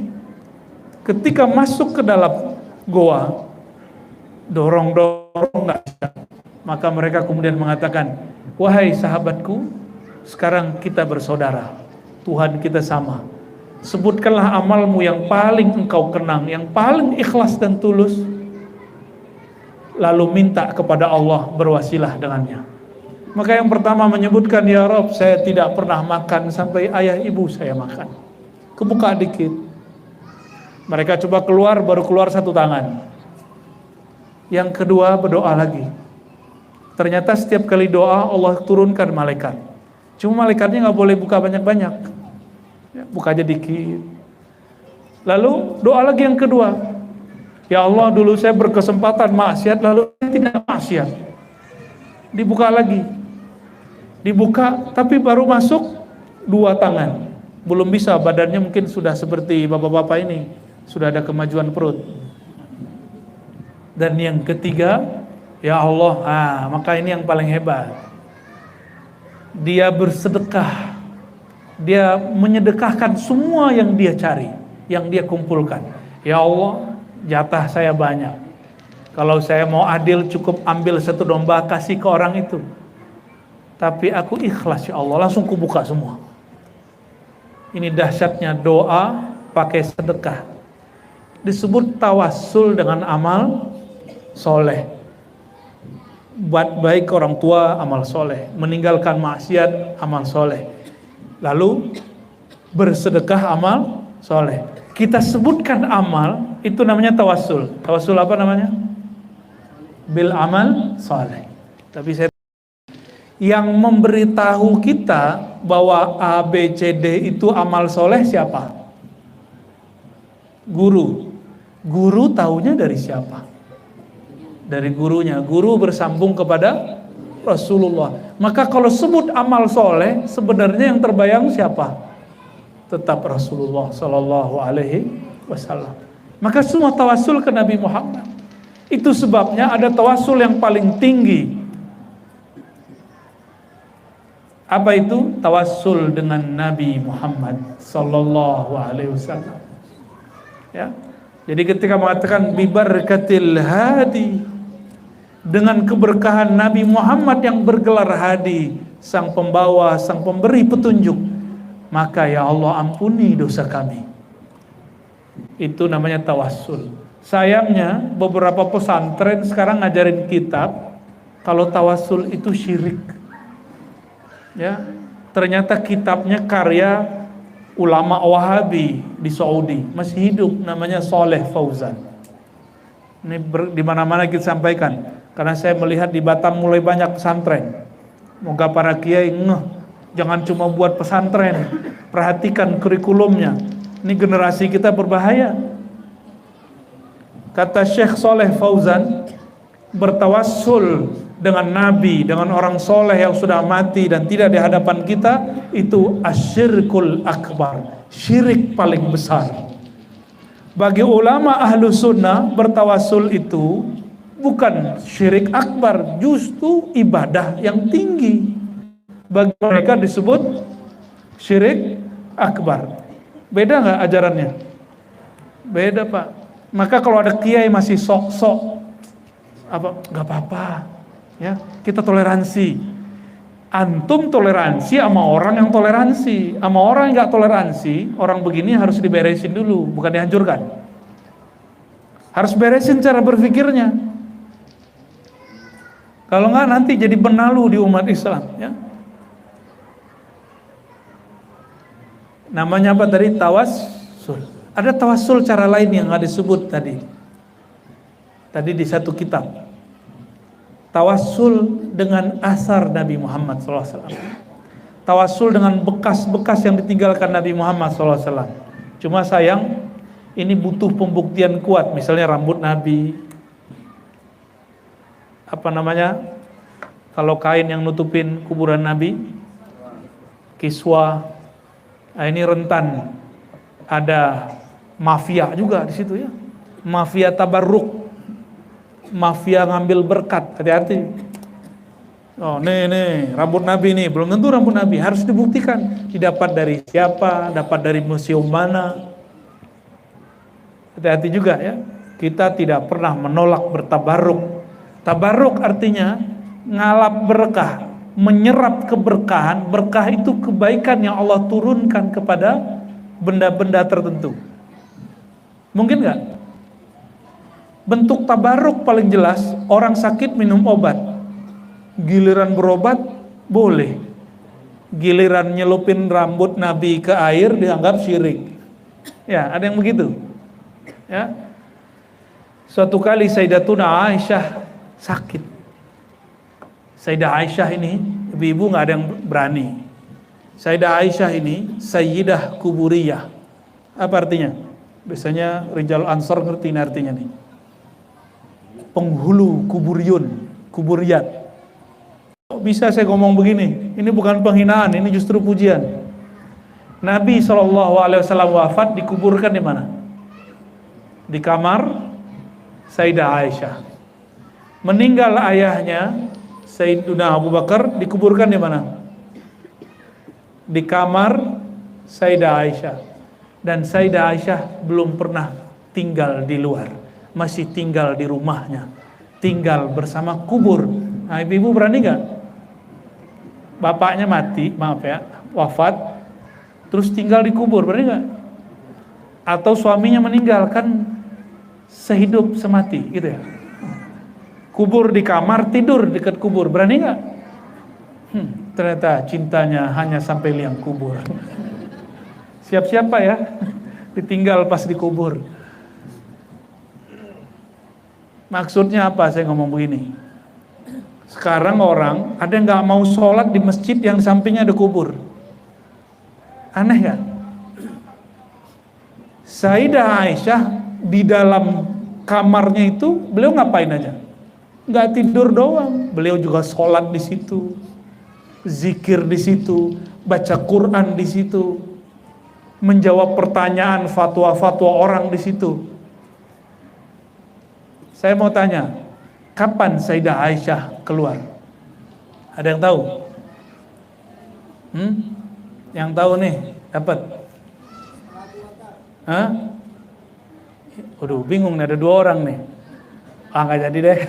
Speaker 1: ketika masuk ke dalam goa, dorong-dorong nggak bisa. Maka mereka kemudian mengatakan, wahai sahabatku, sekarang kita bersaudara, Tuhan kita sama. Sebutkanlah amalmu yang paling engkau kenang, yang paling ikhlas dan tulus, lalu minta kepada Allah berwasilah dengannya. Maka yang pertama menyebutkan, ya Rob, saya tidak pernah makan sampai ayah ibu saya makan. Kebuka dikit. Mereka coba keluar, baru keluar 1 tangan. Yang kedua berdoa lagi. Ternyata setiap kali doa Allah turunkan malaikat. Cuma malaikatnya nggak boleh buka banyak-banyak. Ya, buka aja dikit. Lalu doa lagi yang kedua. Ya Allah, dulu saya berkesempatan maksiat, lalu tidak maksiat. Dibuka lagi. Dibuka, tapi baru masuk 2 tangan. Belum bisa, badannya mungkin sudah seperti bapak-bapak ini. Sudah ada kemajuan perut. Dan yang ketiga, ya Allah, maka ini yang paling hebat. Dia bersedekah. Dia menyedekahkan semua yang dia cari, yang dia kumpulkan. Ya Allah, jatah saya banyak. Kalau saya mau adil, cukup ambil 1 domba, kasih ke orang itu. Tapi aku ikhlas, ya Allah, langsung kubuka semua. Ini dahsyatnya doa pakai sedekah. Disebut tawassul dengan amal soleh. Buat baik orang tua, amal soleh. Meninggalkan maksiat, amal soleh. Lalu bersedekah, amal soleh. Kita sebutkan amal, itu namanya tawassul. Tawassul apa namanya? Bil amal soleh. Tapi saya yang memberitahu kita bahwa A, B, C, D itu amal soleh siapa? Guru. Guru taunya dari siapa? Dari gurunya. Guru bersambung kepada Rasulullah. Maka kalau sebut amal soleh, sebenarnya yang terbayang siapa? Tetap Rasulullah Sallallahu Alaihi Wasallam. Maka semua tawasul ke Nabi Muhammad. Itu sebabnya ada tawasul yang paling tinggi. Apa itu? Tawasul dengan Nabi Muhammad Sallallahu Alaihi Wasallam. Ya. Jadi ketika mengatakan bibarakatil hadi, dengan keberkahan Nabi Muhammad yang bergelar hadi, sang pembawa, sang pemberi petunjuk, maka ya Allah ampuni dosa kami. Itu namanya tawassul. Sayangnya beberapa pesantren sekarang ngajarin kitab kalau tawassul itu syirik. Ya, ternyata kitabnya karya ulama Wahabi di Saudi, masih hidup, namanya Saleh Fauzan. Ini di mana-mana kita sampaikan, karena saya melihat di Batam mulai banyak pesantren. Moga para kiai jangan cuma buat pesantren, perhatikan kurikulumnya. Ini generasi kita berbahaya. Kata Syekh Saleh Fauzan, bertawassul dengan Nabi, dengan orang soleh yang sudah mati dan tidak di hadapan kita, itu asyirkul akbar, syirik paling besar. Bagi ulama ahlu sunnah, bertawassul itu bukan syirik akbar, justru ibadah yang tinggi. Bagi mereka disebut syirik akbar. Beda nggak ajarannya? Beda, Pak. Maka kalau ada kiai masih sok-sok, nggak apa-apa. Ya, kita toleransi. Antum toleransi sama orang yang toleransi, sama orang yang nggak toleransi, orang begini harus diberesin dulu, bukan dihancurkan. Harus beresin cara berpikirnya. Kalau nggak nanti jadi benalu di umat Islam. Ya. Namanya apa tadi? Tawassul. Ada tawassul cara lain yang nggak disebut tadi. Tadi di satu kitab. Tawassul dengan asar Nabi Muhammad SAW. Tawassul dengan bekas-bekas yang ditinggalkan Nabi Muhammad SAW. Cuma sayang, ini butuh pembuktian kuat. Misalnya rambut Nabi, kalau kain yang nutupin kuburan Nabi, kiswa. Nah, ini rentan. Ada mafia juga di situ ya. Mafia tabarruk, mafia ngambil berkat, hati-hati. Oh, nih, rambut Nabi nih, belum tentu rambut Nabi, harus dibuktikan. Didapat dari siapa, dapat dari museum mana. Hati-hati juga ya. Kita tidak pernah menolak bertabarruk. Tabarruk artinya ngalap berkah, menyerap keberkahan. Berkah itu kebaikan yang Allah turunkan kepada benda-benda tertentu. Mungkin nggak? Bentuk tabarruk paling jelas, orang sakit minum obat. Giliran berobat, boleh. Giliran nyelupin rambut Nabi ke air, dianggap syirik. Ya, ada yang begitu. Ya. Suatu kali Sayyidatuna Aisyah sakit. Sayyidah Aisyah ini, ibu-ibu nggak ada yang berani. Sayyidah Aisyah ini, Sayyidah Kuburiyah. Apa artinya? Biasanya Rijal Ansor ngerti ini artinya nih. Penghulu kuburiyat. Kok bisa saya ngomong begini? Ini bukan penghinaan, ini justru pujian. Nabi SAW wafat, dikuburkan di mana? Di kamar Sayyidah Aisyah. Meninggal ayahnya Sayyidina Abu Bakar, dikuburkan di mana? Di kamar Sayyidah Aisyah. Dan Sayyidah Aisyah belum pernah tinggal di luar, masih tinggal di rumahnya, tinggal bersama kubur. Nah, ibu-ibu berani nggak? Bapaknya mati, wafat, terus tinggal di kubur, berani nggak? Atau suaminya meninggal, kan sehidup semati, gitu ya. Kubur di kamar, tidur dekat kubur, berani nggak? Ternyata cintanya hanya sampai liang kubur. Siap-siap Pak ya, ditinggal pas dikubur. Maksudnya apa saya ngomong begini? Sekarang orang ada yang nggak mau sholat di masjid yang sampingnya ada kubur. Aneh gak? Sayyidah Aisyah di dalam kamarnya itu beliau ngapain aja? Nggak tidur doang, beliau juga sholat di situ, zikir di situ, baca Quran di situ, menjawab pertanyaan fatwa-fatwa orang di situ. Saya mau tanya, kapan Sayyidah Aisyah keluar? Ada yang tahu? Yang tahu nih, dapat? Hah? Waduh, bingung nih, ada 2 orang nih. Nggak jadi deh.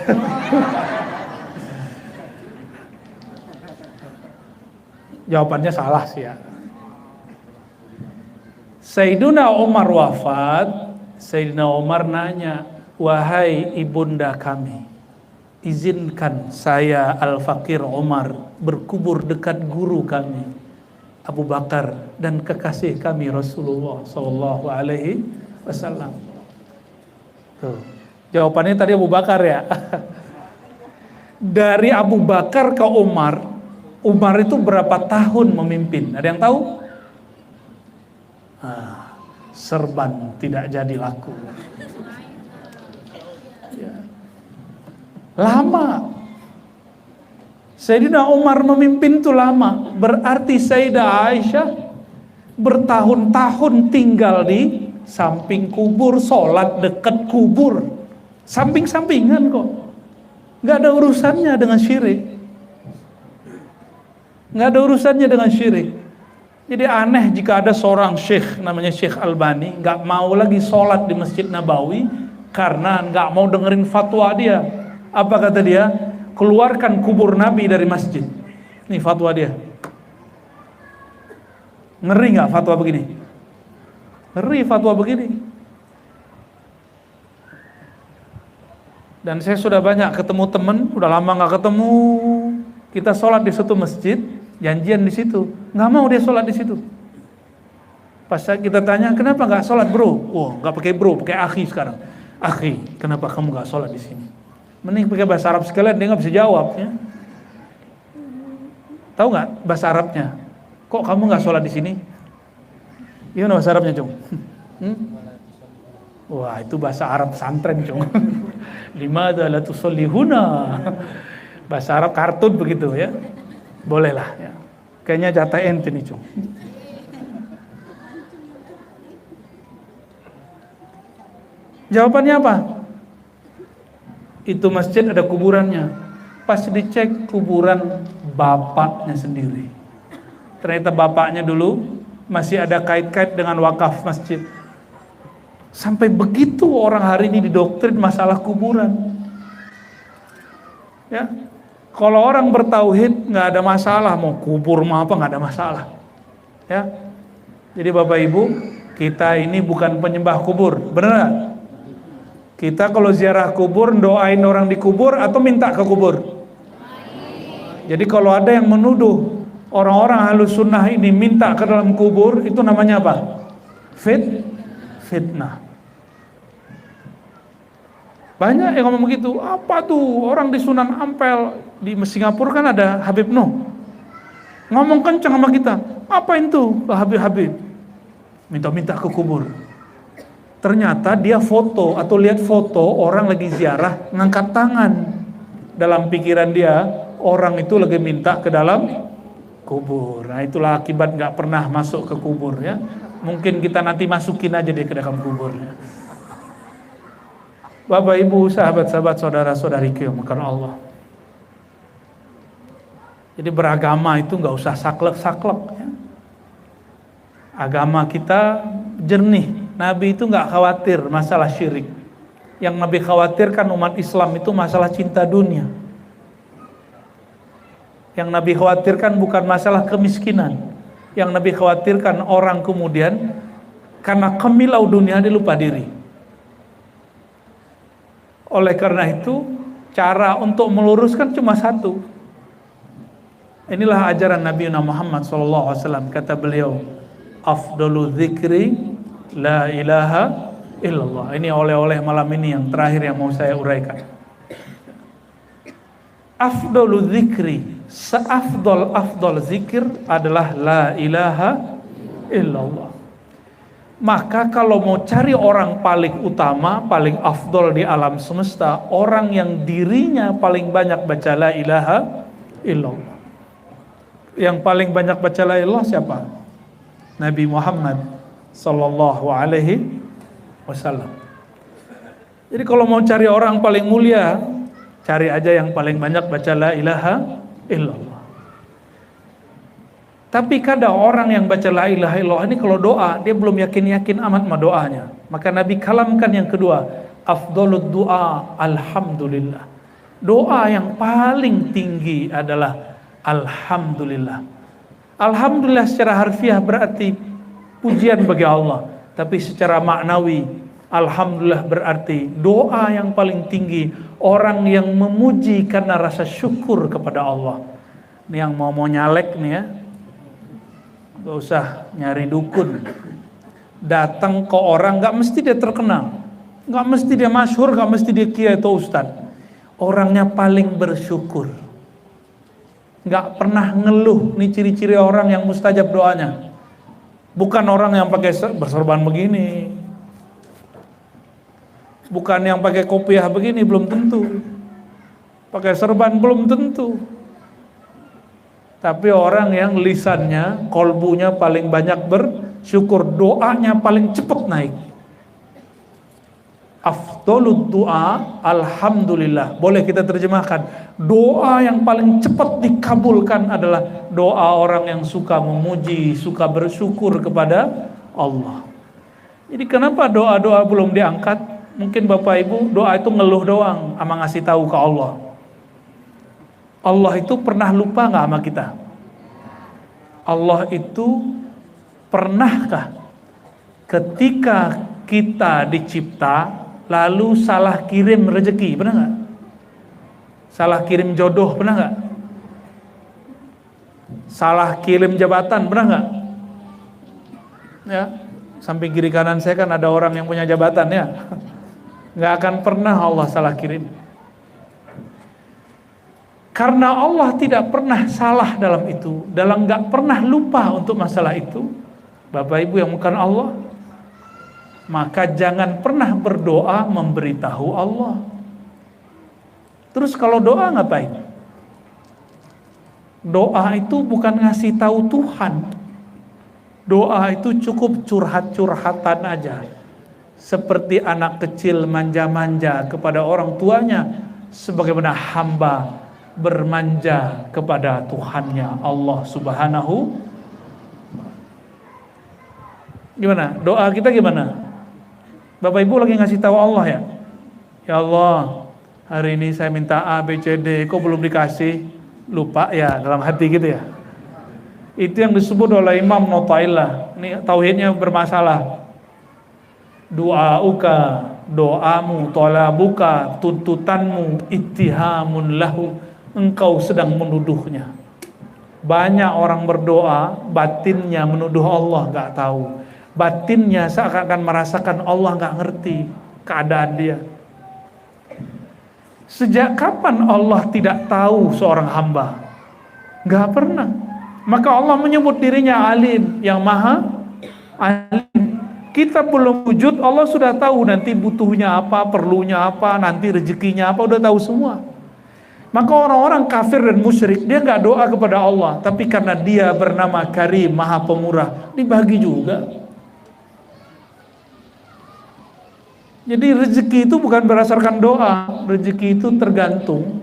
Speaker 1: Jawabannya salah sih ya. Sayyidina Umar wafat, Sayyidina Umar nanya, wahai ibunda kami, izinkan saya Al-Fakir Umar berkubur dekat guru kami Abu Bakar dan kekasih kami Rasulullah Sallallahu Alaihi Wasallam. Tuh, jawabannya tadi Abu Bakar ya. Dari Abu Bakar ke Umar, Umar itu berapa tahun memimpin? Ada yang tahu? Serban tidak jadi laku. Lama. Sayyidina Umar memimpin itu lama. Berarti Sayyidah Aisyah bertahun-tahun tinggal di samping kubur, sholat dekat kubur, samping-sampingan kok. Gak ada urusannya dengan syirik. Gak ada urusannya dengan syirik. Jadi aneh jika ada seorang syekh namanya Syekh Albani gak mau lagi sholat di Masjid Nabawi karena gak mau dengerin fatwa dia. Apa kata dia? Keluarkan kubur Nabi dari masjid. Ini fatwa dia. Ngeri gak fatwa begini? Ngeri fatwa begini. Dan saya sudah banyak ketemu teman, udah lama gak ketemu. Kita sholat di suatu masjid, janjian di situ, nggak mau dia sholat di situ. Pas kita tanya, kenapa nggak sholat bro? Oh, nggak pakai bro, pakai akhi sekarang. Akhi, kenapa kamu nggak sholat di sini? Mending pakai bahasa Arab sekalian, dia nggak bisa jawab. Ya. Tahu nggak bahasa Arabnya? Kok kamu nggak sholat di sini? Gimana bahasa Arabnya, Cung? Wah, itu bahasa Arab santren, Cung. Limadza la tusallihuna? Bahasa Arab kartun begitu ya. Bolehlah ya. Kayaknya jatah ente nih, Cung. Jawabannya apa? Itu masjid ada kuburannya. Pas dicek, kuburan bapaknya sendiri. Ternyata bapaknya dulu masih ada kait-kait dengan wakaf masjid. Sampai begitu orang hari ini didoktrin masalah kuburan. Ya, kalau orang bertauhid nggak ada masalah, mau kubur mau apa nggak ada masalah. Ya, jadi Bapak Ibu, kita ini bukan penyembah kubur, benar nggak? Kita kalau ziarah kubur, doain orang di kubur atau minta ke kubur? Jadi kalau ada yang menuduh orang-orang Ahlus Sunnah ini minta ke dalam kubur, itu namanya apa? Fitnah. Banyak yang ngomong begitu. Apa tuh orang di Sunan Ampel di Singapura kan ada Habib Noh. Ngomong kencang sama kita. Apa itu Habib? Minta-minta ke kubur. Ternyata dia foto atau lihat foto orang lagi ziarah ngangkat tangan. Dalam pikiran dia orang itu lagi minta ke dalam kubur. Nah itulah akibat nggak pernah masuk ke kubur ya. Mungkin kita nanti masukin aja dia ke dalam kuburnya. Bapak Ibu, sahabat-sahabat, saudara-saudariku yang makan Allah. Jadi beragama itu nggak usah saklek-saklek ya. Agama kita jernih. Nabi itu nggak khawatir masalah syirik. Yang Nabi khawatirkan umat Islam itu masalah cinta dunia. Yang Nabi khawatirkan bukan masalah kemiskinan. Yang Nabi khawatirkan orang kemudian karena kemilau dunia dia lupa diri. Oleh karena itu cara untuk meluruskan cuma satu. Inilah ajaran Nabi Muhammad SAW. Kata beliau, afdalu dzikri la ilaha illallah. Ini oleh-oleh malam ini yang terakhir yang mau saya uraikan. Afdalu dzikri, seafdal zikir adalah la ilaha illallah. Maka kalau mau cari orang paling utama, paling afdal di alam semesta, orang yang dirinya paling banyak baca la ilaha illallah. Yang paling banyak baca la ilaha siapa? Nabi Muhammad sallallahu alaihi wasallam. Jadi kalau mau cari orang paling mulia, cari aja yang paling banyak baca la ilaha illallah. Tapi kadang orang yang baca la ilaha illallah ini kalau doa, dia belum yakin-yakin amat sama doanya. Maka Nabi kalamkan yang kedua, afdhalud du'a alhamdulillah. Doa yang paling tinggi adalah alhamdulillah. Alhamdulillah secara harfiah berarti pujian bagi Allah. Tapi secara maknawi, alhamdulillah berarti doa yang paling tinggi, orang yang memuji karena rasa syukur kepada Allah. Ini yang mau nyalek nih ya, gak usah nyari dukun. Datang ke orang, gak mesti dia terkenal, gak mesti dia masyhur, gak mesti dia kiai atau ustad. Orangnya paling bersyukur, gak pernah ngeluh. Ini ciri-ciri orang yang mustajab doanya. Bukan orang yang pakai bersorban begini, bukan yang pakai kopiah begini, belum tentu. Pakai serban belum tentu. Tapi orang yang lisannya, kolbunya paling banyak bersyukur, doanya paling cepat naik. Afdhalud du'a alhamdulillah. Boleh kita terjemahkan, doa yang paling cepat dikabulkan adalah doa orang yang suka memuji, suka bersyukur kepada Allah. Jadi kenapa doa-doa belum diangkat? Mungkin Bapak Ibu doa itu ngeluh doang, sama ngasih tahu ke Allah. Allah itu pernah lupa gak sama kita? Allah itu pernahkah ketika kita dicipta lalu salah kirim rezeki, pernah nggak? Salah kirim jodoh, pernah nggak? Salah kirim jabatan, pernah nggak? Ya, samping kiri kanan saya kan ada orang yang punya jabatan ya. Nggak akan pernah Allah salah kirim. Karena Allah tidak pernah salah dalam itu, dalam nggak pernah lupa untuk masalah itu. Bapak Ibu yang bukan Allah, maka jangan pernah berdoa memberitahu Allah. Terus kalau doa ngapain? Doa itu bukan ngasih tahu Tuhan. Doa itu cukup curhat-curhatan aja. seperti anak kecil manja-manja kepada orang tuanya, sebagaimana hamba bermanja kepada Tuhannya Allah Subhanahu. Gimana? Doa kita gimana? Bapak Ibu lagi ngasih tahu Allah ya? Ya Allah, hari ini saya minta A, B, C, D, kok belum dikasih? Lupa ya dalam hati gitu ya. Itu yang disebut oleh Imam Notailah. Ini tauhidnya bermasalah. Du'auka, doamu, tolabuka, tuntutanmu, ittihamun lahu, engkau sedang menuduhnya. Banyak orang berdoa, batinnya menuduh Allah, gak tahu. Batinnya seakan-akan merasakan Allah gak ngerti keadaan dia. Sejak kapan Allah tidak tahu seorang hamba? Gak pernah. Maka Allah menyebut dirinya alim, yang maha alim. Kita belum wujud, Allah sudah tahu nanti butuhnya apa, perlunya apa, nanti rezekinya apa, udah tahu semua. Maka orang-orang kafir dan musyrik, dia gak doa kepada Allah, tapi karena dia bernama Karim, maha pemurah, dibagi juga. Jadi rezeki itu bukan berdasarkan doa, rezeki itu tergantung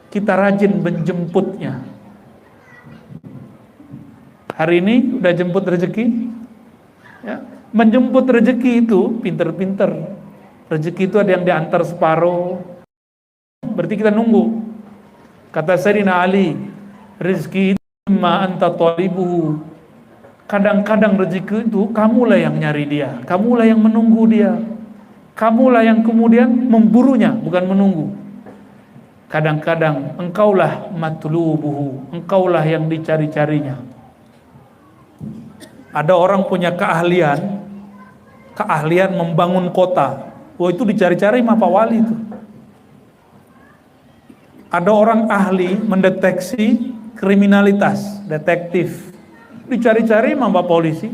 Speaker 1: kita rajin menjemputnya. Hari ini udah jemput rezeki? Ya. Menjemput rezeki itu pinter-pinter. Rezeki itu ada yang diantar separuh, berarti kita nunggu. Kata Sayyidina Ali, rezeki itu ma anta talibuhu. Kadang-kadang rezeki itu kamulah yang nyari dia, kamulah yang menunggu dia, kamulah yang kemudian memburunya, bukan menunggu. Kadang-kadang engkaulah matlubuhu, engkaulah yang dicari-carinya. Ada orang punya keahlian membangun kota. Wah, itu dicari-cari sama Pak Wali itu. Ada orang ahli mendeteksi kriminalitas, detektif. Dicari-cari sama Pak Polisi.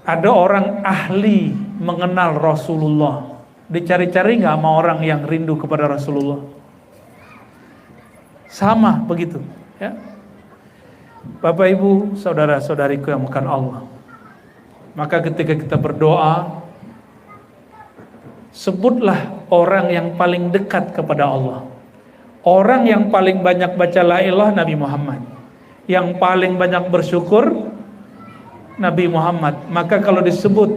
Speaker 1: Ada orang ahli mengenal Rasulullah. Dicari-cari nggak sama orang yang rindu kepada Rasulullah. Sama begitu, ya. Bapak Ibu, saudara-saudariku yang bukan Allah. Maka ketika kita berdoa, sebutlah orang yang paling dekat kepada Allah. Orang yang paling banyak baca la ilaha Nabi Muhammad. Yang paling banyak bersyukur Nabi Muhammad. Maka kalau disebut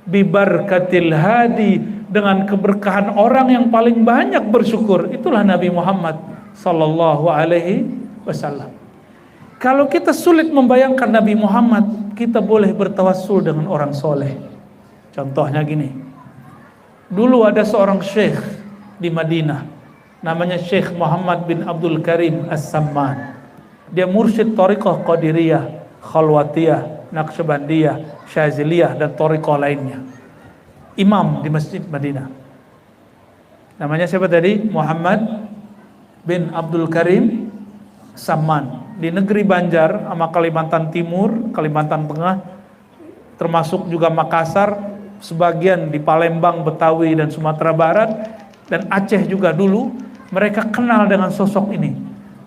Speaker 1: bibarkatil hadi, dengan keberkahan orang yang paling banyak bersyukur, itulah Nabi Muhammad sallallahu alaihi wasallam. Kalau kita sulit membayangkan Nabi Muhammad, kita boleh bertawassul dengan orang soleh. Contohnya gini, dulu ada seorang syekh di Madinah, namanya Syekh Muhammad bin Abdul Karim As-Samman. Dia mursyid Thariqah Qadiriyah, Khalwatiyah, Naqsyabandiyah, Syaziliyah, dan Thariqah lainnya. Imam di Masjid Madinah. Namanya siapa tadi? Muhammad bin Abdul Karim Samman. Di negeri Banjar sama Kalimantan Timur, Kalimantan Tengah, termasuk juga Makassar, sebagian di Palembang, Betawi, dan Sumatera Barat, dan Aceh juga dulu, mereka kenal dengan sosok ini.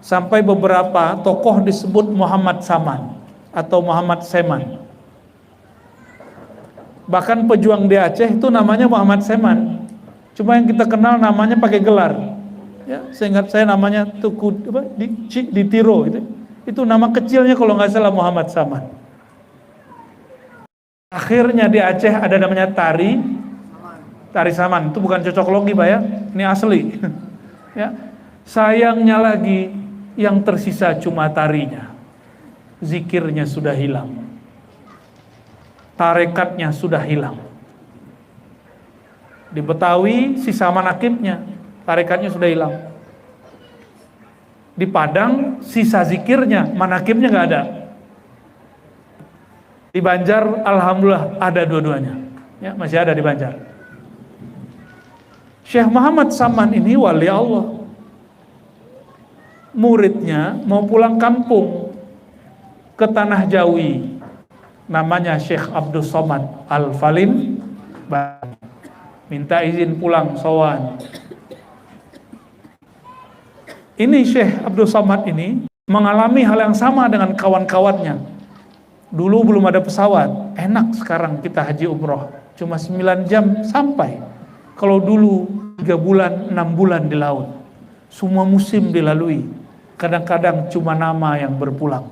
Speaker 1: Sampai beberapa tokoh disebut Muhammad Saman atau Muhammad Seman. Bahkan pejuang di Aceh itu namanya Muhammad Seman. Cuma yang kita kenal namanya pakai gelar. Ya, seingat saya namanya Tuku di Tiro itu nama kecilnya kalau nggak salah Muhammad Saman. Akhirnya di Aceh ada namanya Tari Saman. Itu bukan cocok logi Pak ya, ini asli. Ya, sayangnya lagi yang tersisa cuma tarinya, zikirnya sudah hilang, tarekatnya sudah hilang. Di Betawi sisa manakibnya, tarekatnya sudah hilang. Di Padang sisa zikirnya, manakibnya nggak ada. Di Banjar alhamdulillah ada dua-duanya, ya, masih ada di Banjar. Syekh Muhammad Saman ini wali Allah. Muridnya mau pulang kampung ke tanah Jawi, namanya Syekh Abdul Somad Al-Falin, minta izin pulang sowan. Ini Syekh Abdul Somad ini mengalami hal yang sama dengan kawan-kawannya. Dulu belum ada pesawat, enak sekarang kita haji umroh, cuma 9 jam sampai. Kalau dulu 3 bulan, 6 bulan di laut, semua musim dilalui. Kadang-kadang cuma nama yang berpulang,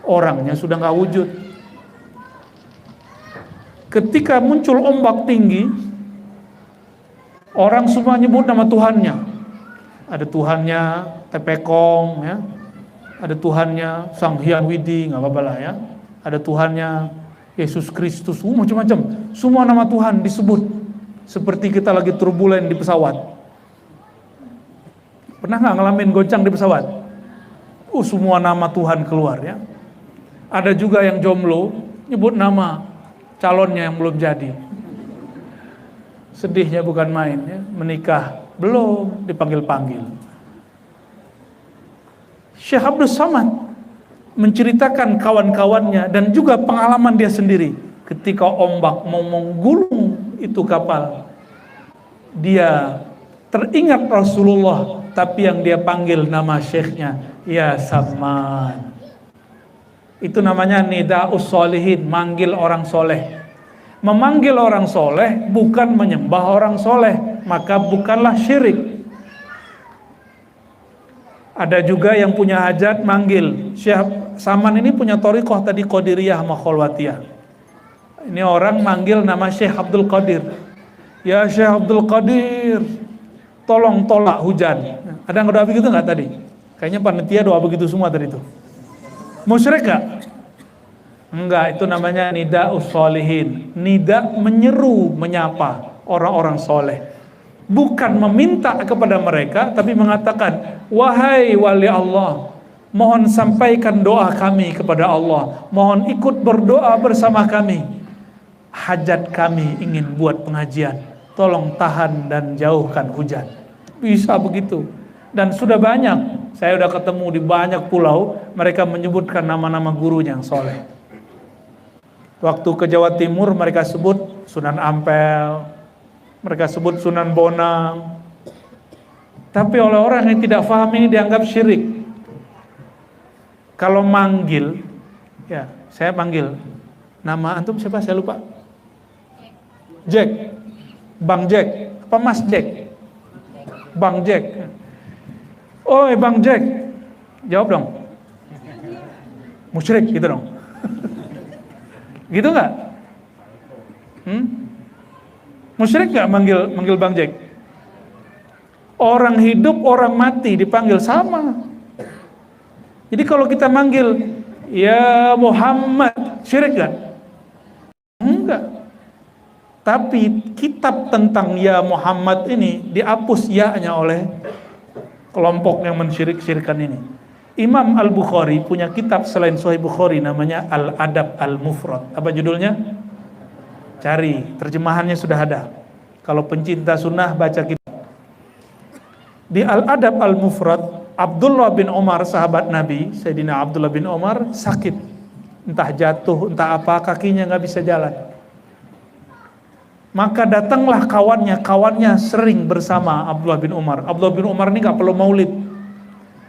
Speaker 1: orangnya sudah nggak wujud. Ketika muncul ombak tinggi, orang semua nyebut nama Tuhannya. Ada Tuhannya Tepekong, ya. Ada Tuhannya Sang Hyang Widi, nggak apa-apa lah ya. Ada Tuhannya Yesus Kristus, macam-macam. Semua nama Tuhan disebut. Seperti kita lagi turbulen di pesawat. Pernah nggak ngalamin goncang di pesawat? Semua nama Tuhan keluar ya. Ada juga yang jomblo, nyebut nama calonnya yang belum jadi. Sedihnya bukan main ya. Menikah belum dipanggil-panggil. Syekh Abdul Samad menceritakan kawan-kawannya dan juga pengalaman dia sendiri ketika ombak mau menggulung itu kapal. Dia teringat Rasulullah, tapi yang dia panggil nama syekhnya, ya Samad. Itu namanya nida'us sholihin, manggil orang soleh. Memanggil orang soleh bukan menyembah orang soleh, maka bukanlah syirik. Ada juga yang punya hajat manggil. Syekh Saman ini punya thariqah tadi Qadiriyah sama Kholwatiyah. Ini orang manggil nama Syekh Abdul Qadir. Ya Syekh Abdul Qadir, tolong tolak hujan. Ada yang doa begitu nggak tadi? Kayaknya panitia doa begitu semua tadi itu. Musyrik nggak? Enggak, itu namanya nida'us sholihin. Nida menyeru, menyapa orang-orang soleh. Bukan meminta kepada mereka, tapi mengatakan, wahai wali Allah, mohon sampaikan doa kami kepada Allah. Mohon ikut berdoa bersama kami. Hajat kami ingin buat pengajian. Tolong tahan dan jauhkan hujan. Bisa begitu. Dan sudah banyak, saya sudah ketemu di banyak pulau, mereka menyebutkan nama-nama gurunya yang soleh. Waktu ke Jawa Timur mereka sebut Sunan Ampel, mereka sebut Sunan Bonang. Tapi oleh orang yang tidak paham ini dianggap syirik. Kalau manggil, ya saya panggil, nama antum siapa saya lupa. Jack, Bang Jack, apa Mas Jack? Bang Jack. Oi Bang Jack, jawab dong. Musyrik gitu dong. Gitu nggak? Musyrik nggak manggil Bang Jack? Orang hidup, orang mati dipanggil sama. Jadi kalau kita manggil ya Muhammad, syirik nggak? Enggak. Tapi kitab tentang ya Muhammad ini dihapus ya-nya oleh kelompok yang mensyirik-syirikan ini. Imam Al-Bukhari punya kitab selain Sahih Bukhari namanya Al-Adab Al-Mufrad. Apa judulnya? Cari, terjemahannya sudah ada. Kalau pencinta sunnah baca kitab. Di Al-Adab Al-Mufrad, Abdullah bin Umar sahabat Nabi, Sayyidina Abdullah bin Umar sakit. Entah jatuh, entah apa, kakinya nggak bisa jalan. Maka datanglah kawannya sering bersama Abdullah bin Umar. Abdullah bin Umar ini nggak perlu maulid.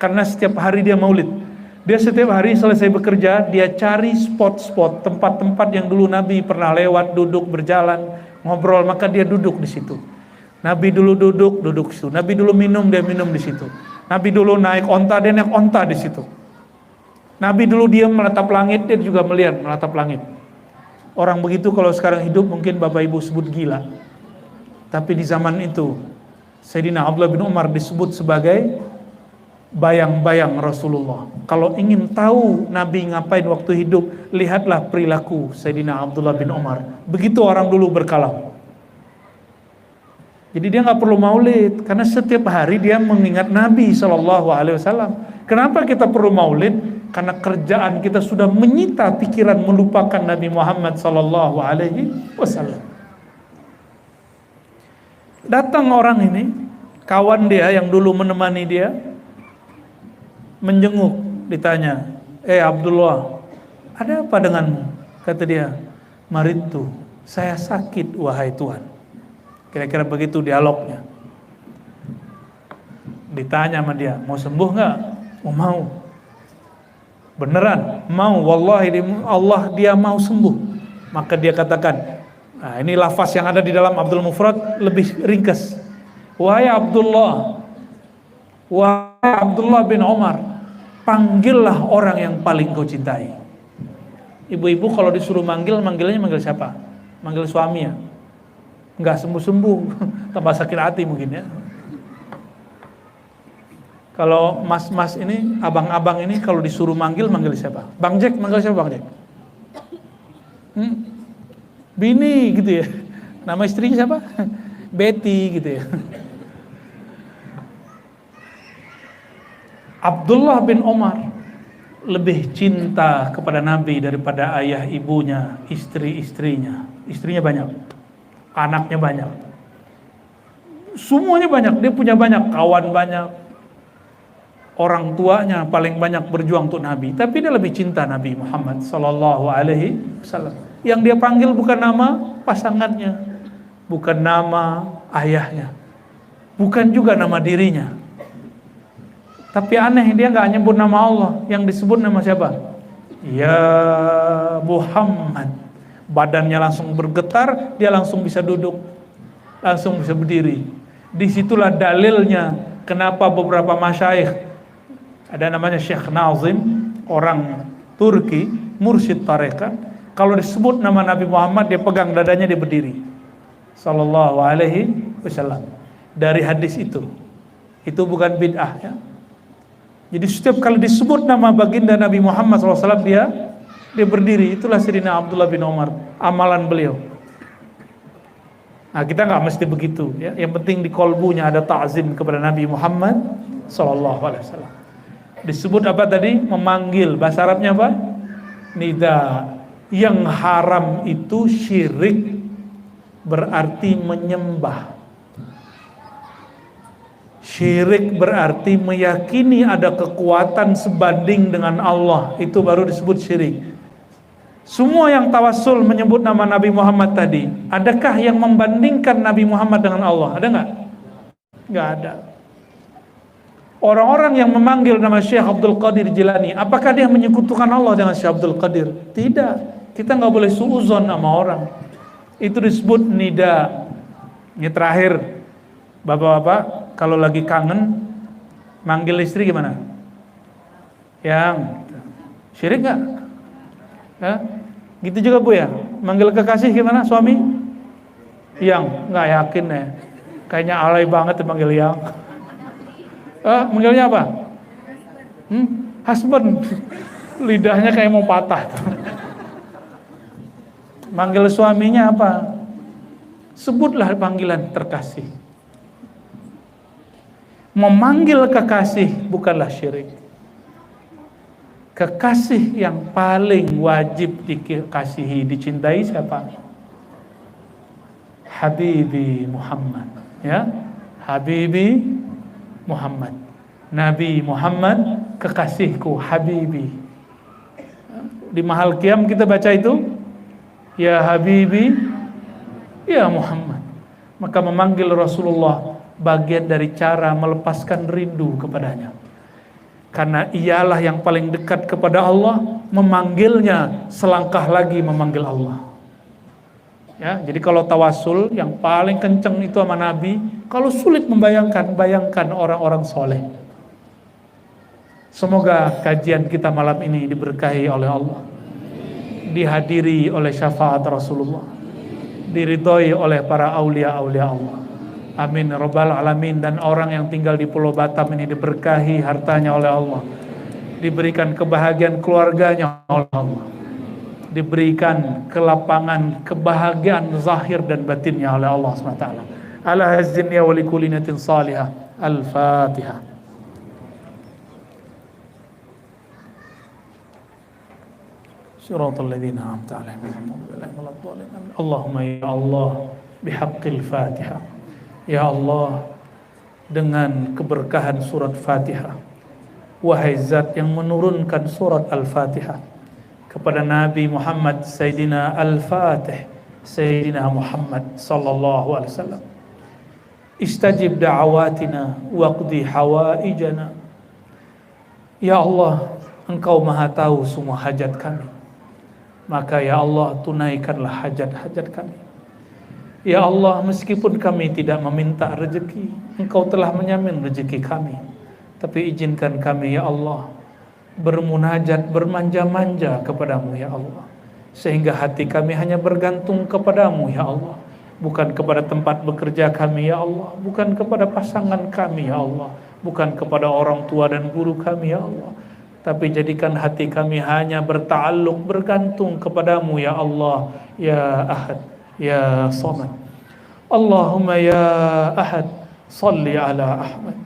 Speaker 1: Karena setiap hari dia maulid. Dia setiap hari selesai bekerja, dia cari spot-spot, tempat-tempat yang dulu Nabi pernah lewat, duduk, berjalan, ngobrol, maka dia duduk di situ. Nabi dulu duduk di situ. Nabi dulu minum, dia minum di situ. Nabi dulu naik onta, dia naik onta di situ. Nabi dulu diam menatap langit, dia juga melihat menatap langit. Orang begitu kalau sekarang hidup mungkin Bapak Ibu sebut gila. Tapi di zaman itu, Sayyidina Abdullah bin Umar disebut sebagai bayang-bayang Rasulullah. Kalau ingin tahu Nabi ngapain waktu hidup, lihatlah perilaku Sayyidina Abdullah bin Umar. Begitu orang dulu berkalam. Jadi dia nggak perlu maulid, karena setiap hari dia mengingat Nabi SAW. Kenapa kita perlu maulid? Karena kerjaan kita sudah menyita pikiran melupakan Nabi Muhammad SAW. Datang orang ini, kawan dia yang dulu menemani dia, menjenguk, ditanya, Abdullah, ada apa denganmu? Kata dia, maritu, saya sakit wahai Tuhan. Kira-kira begitu dialognya. Ditanya sama dia, mau sembuh nggak? Mau. beneran mau, wallahi Allah dia mau sembuh, maka dia katakan, nah ini lafaz yang ada di dalam Abdul Mufrad lebih ringkas, wahai Abdullah bin Umar, panggillah orang yang paling kau cintai. Ibu-ibu kalau disuruh manggilnya manggil siapa? Manggil suami ya? Enggak sembuh-sembuh, tambah sakit hati mungkin ya. Kalau mas-mas ini, abang-abang ini kalau disuruh manggil siapa? Bang Jack, manggil siapa Bang Jack? Bini gitu ya. Nama istrinya siapa? Betty gitu ya. Abdullah bin Umar lebih cinta kepada Nabi daripada ayah ibunya, istri-istrinya. Istrinya banyak, anaknya banyak, semuanya banyak, dia punya banyak, kawan banyak, orang tuanya paling banyak berjuang untuk Nabi. Tapi dia lebih cinta Nabi Muhammad sallallahu alaihi wasallam. Yang dia panggil bukan nama pasangannya, bukan nama ayahnya, bukan juga nama dirinya. Tapi aneh, dia nggak nyebut nama Allah, yang disebut nama siapa? Ya Muhammad. Badannya langsung bergetar, dia langsung bisa duduk, langsung bisa berdiri. Disitulah dalilnya kenapa beberapa masyayikh, ada namanya Syekh Nazim, orang Turki, mursyid tarekat, kalau disebut nama Nabi Muhammad dia pegang dadanya, dia berdiri. Sallallahu alaihi wasallam. Dari hadis itu bukan bid'ah ya. Jadi setiap kali disebut nama baginda Nabi Muhammad SAW dia berdiri. Itulah Sayyidina Abdullah bin Umar, amalan beliau. Nah kita nggak mesti begitu ya. Yang penting di kolbunya ada ta'zim kepada Nabi Muhammad SAW. Disebut apa tadi? Memanggil. Bahasa Arabnya apa? Nida. Yang haram itu syirik, berarti menyembah. Syirik berarti meyakini ada kekuatan sebanding dengan Allah, itu baru disebut syirik. Semua yang tawassul menyebut nama Nabi Muhammad tadi, adakah yang membandingkan Nabi Muhammad dengan Allah? Ada nggak? Nggak ada. Orang-orang yang memanggil nama Syekh Abdul Qadir Jilani, apakah dia menyekutukan Allah dengan Syekh Abdul Qadir? Tidak. Kita nggak boleh suuzon sama orang. Itu disebut nida. Ini terakhir, bapak-bapak, kalau lagi kangen manggil istri gimana? Yang syirik nggak? Ya? Gitu juga Bu ya. Manggil kekasih gimana suami? Yang nggak yakin ya. Kayaknya alay banget manggil yang. Manggilnya apa? Husband. Lidahnya kayak mau patah. Manggil suaminya apa? Sebutlah panggilan terkasih. Memanggil kekasih bukanlah syirik. Kekasih yang paling wajib dikasihi, dicintai siapa? Habibi Muhammad, ya. Habibi Muhammad. Nabi Muhammad kekasihku, Habibi. Di mahal qiyam kita baca itu, ya Habibi, ya Muhammad. Maka memanggil Rasulullah bagian dari cara melepaskan rindu kepadanya. Karena ialah yang paling dekat kepada Allah, memanggilnya selangkah lagi memanggil Allah. Ya, jadi kalau tawasul yang paling kenceng itu sama Nabi, kalau sulit membayangkan, bayangkan orang-orang soleh. Semoga kajian kita malam ini diberkahi oleh Allah, dihadiri oleh syafaat Rasulullah, diridhoi oleh para aulia-aulia Allah. Amin Rabbal Alamin. Dan orang yang tinggal di Pulau Batam ini diberkahi hartanya oleh Allah, diberikan kebahagiaan keluarganya oleh Allah, diberikan kelapangan kebahagiaan zahir dan batinnya oleh Allah SWT. Ala hazinni wa likulli niyatin salihah. Al-Fatihah. Siratal ladzina an'amta 'alaihim ghairil maghdubi 'alaihim. Allahumma ya Allah bihaqqil Fatihah. Ya Allah, dengan keberkahan surat Fatihah, wahai zat yang menurunkan surat Al-Fatihah kepada Nabi Muhammad Sayyidina Al-Fatih, Sayyidina Muhammad sallallahu alaihi wasallam, istajib da'awatina waqdi hawaijana. Ya Allah, Engkau maha tahu semua hajat kami. Maka ya Allah, tunaikanlah hajat-hajat kami. Ya Allah, meskipun kami tidak meminta rezeki, Engkau telah menjamin rezeki kami. Tapi izinkan kami ya Allah bermunajat, bermanja-manja kepadamu ya Allah, sehingga hati kami hanya bergantung kepadamu ya Allah, bukan kepada tempat bekerja kami ya Allah, bukan kepada pasangan kami ya Allah, bukan kepada orang tua dan guru kami ya Allah, tapi jadikan hati kami hanya berta'alluq, bergantung kepadamu ya Allah, ya Ahad, ya Samad. Allahumma ya Ahad, salli ala Ahmad.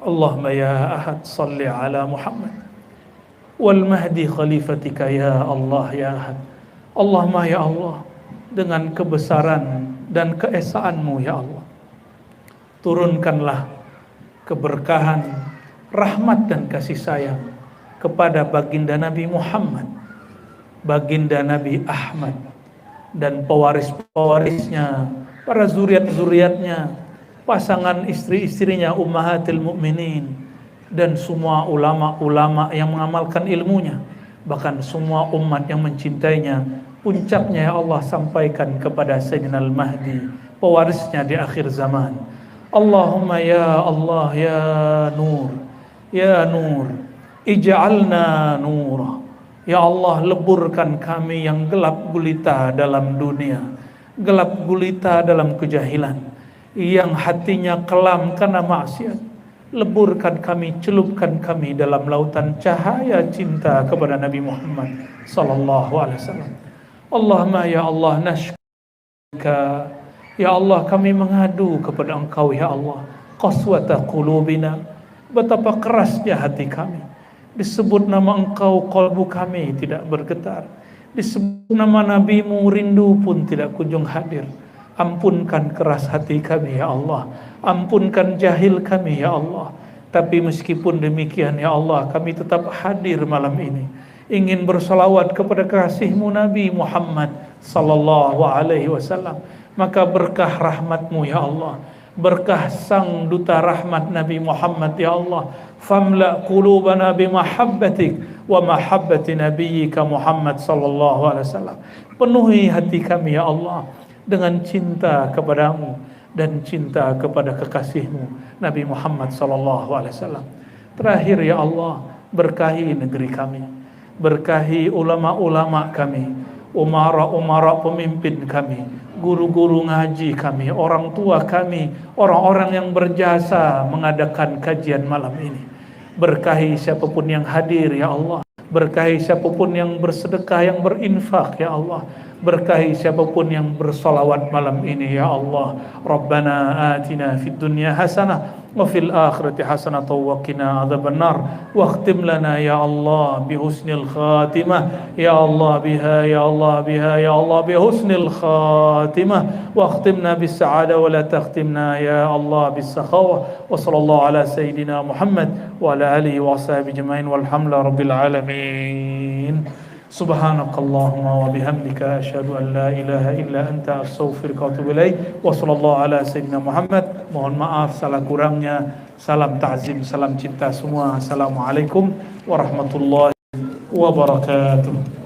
Speaker 1: Allahumma ya Ahad, salli ala Muhammad. Wal mahdi khalifatika ya Allah ya Ahad. Allahumma ya Allah, dengan kebesaran dan keesaanmu ya Allah, turunkanlah keberkahan, rahmat dan kasih sayang kepada baginda Nabi Muhammad, baginda Nabi Ahmad, dan pewaris-pewarisnya, para zuriat-zuriatnya, pasangan istri-istrinya ummahatil mukminin, dan semua ulama-ulama yang mengamalkan ilmunya, bahkan semua umat yang mencintainya. Puncaknya ya Allah, sampaikan kepada Sayyidina Al-Mahdi, pewarisnya di akhir zaman. Allahumma ya Allah ya Nur, ya Nur, ij'alna nura. Ya Allah, leburkan kami yang gelap gulita dalam dunia, gelap gulita dalam kejahilan, yang hatinya kelam karena maksiat. Leburkan kami, celupkan kami dalam lautan cahaya cinta kepada Nabi Muhammad sallallahu alaihi wasallam. Allahumma ya Allah nashka, ya Allah kami mengadu kepada Engkau ya Allah, qaswata qulubina, betapa kerasnya hati kami. Disebut nama Engkau, qalbu kami tidak bergetar. Disebut nama Nabi-Mu, rindu pun tidak kunjung hadir. Ampunkan keras hati kami ya Allah, ampunkan jahil kami ya Allah. Tapi meskipun demikian ya Allah, kami tetap hadir malam ini, ingin bersalawat kepada kasih-Mu Nabi Muhammad sallallahu alaihi wasallam. Maka berkah rahmat-Mu ya Allah, berkah sang duta rahmat Nabi Muhammad ya Allah, famla qulubana bimahabbatik wa mahabbati nabiyyika Muhammad sallallahu alaihi wasallam. Penuhi hati kami ya Allah dengan cinta kepadamu dan cinta kepada kekasih-Mu Nabi Muhammad sallallahu alaihi wasallam. Terakhir ya Allah, berkahi negeri kami, berkahi ulama-ulama kami, umara-umara pemimpin kami, guru-guru ngaji kami, orang tua kami, orang-orang yang berjasa mengadakan kajian malam ini. Berkahi siapapun yang hadir ya Allah, berkahi siapapun yang bersedekah, yang berinfak ya Allah, berkahi siapapun yang bersolawat malam ini ya Allah. Rabbana atina fid dunya hasanah wa fil akhirati hasanah wa qina adzabannar, wa khtim lana ya Allah bi husnil khatimah ya Allah, biha ya Allah, biha ya Allah, bi husnil khatimah, wa khtimna bis sa'adah wa la takhtimna ya Allah bis sakhawah. Wa sallallahu ala sayyidina Muhammad wa ala alihi wa sahbihi ajma'in walhamdulillahi rabbil alamin. Subhanakallahumma wa bihamdika asyhadu an la ilaha illa anta astaghfiruka wa atubu ilaik. Wa sallallahu ala sayyidina Muhammad. Mohon maaf salah kurangnya. Salam ta'zim, salam cinta semua. Assalamualaikum warahmatullahi wabarakatuh.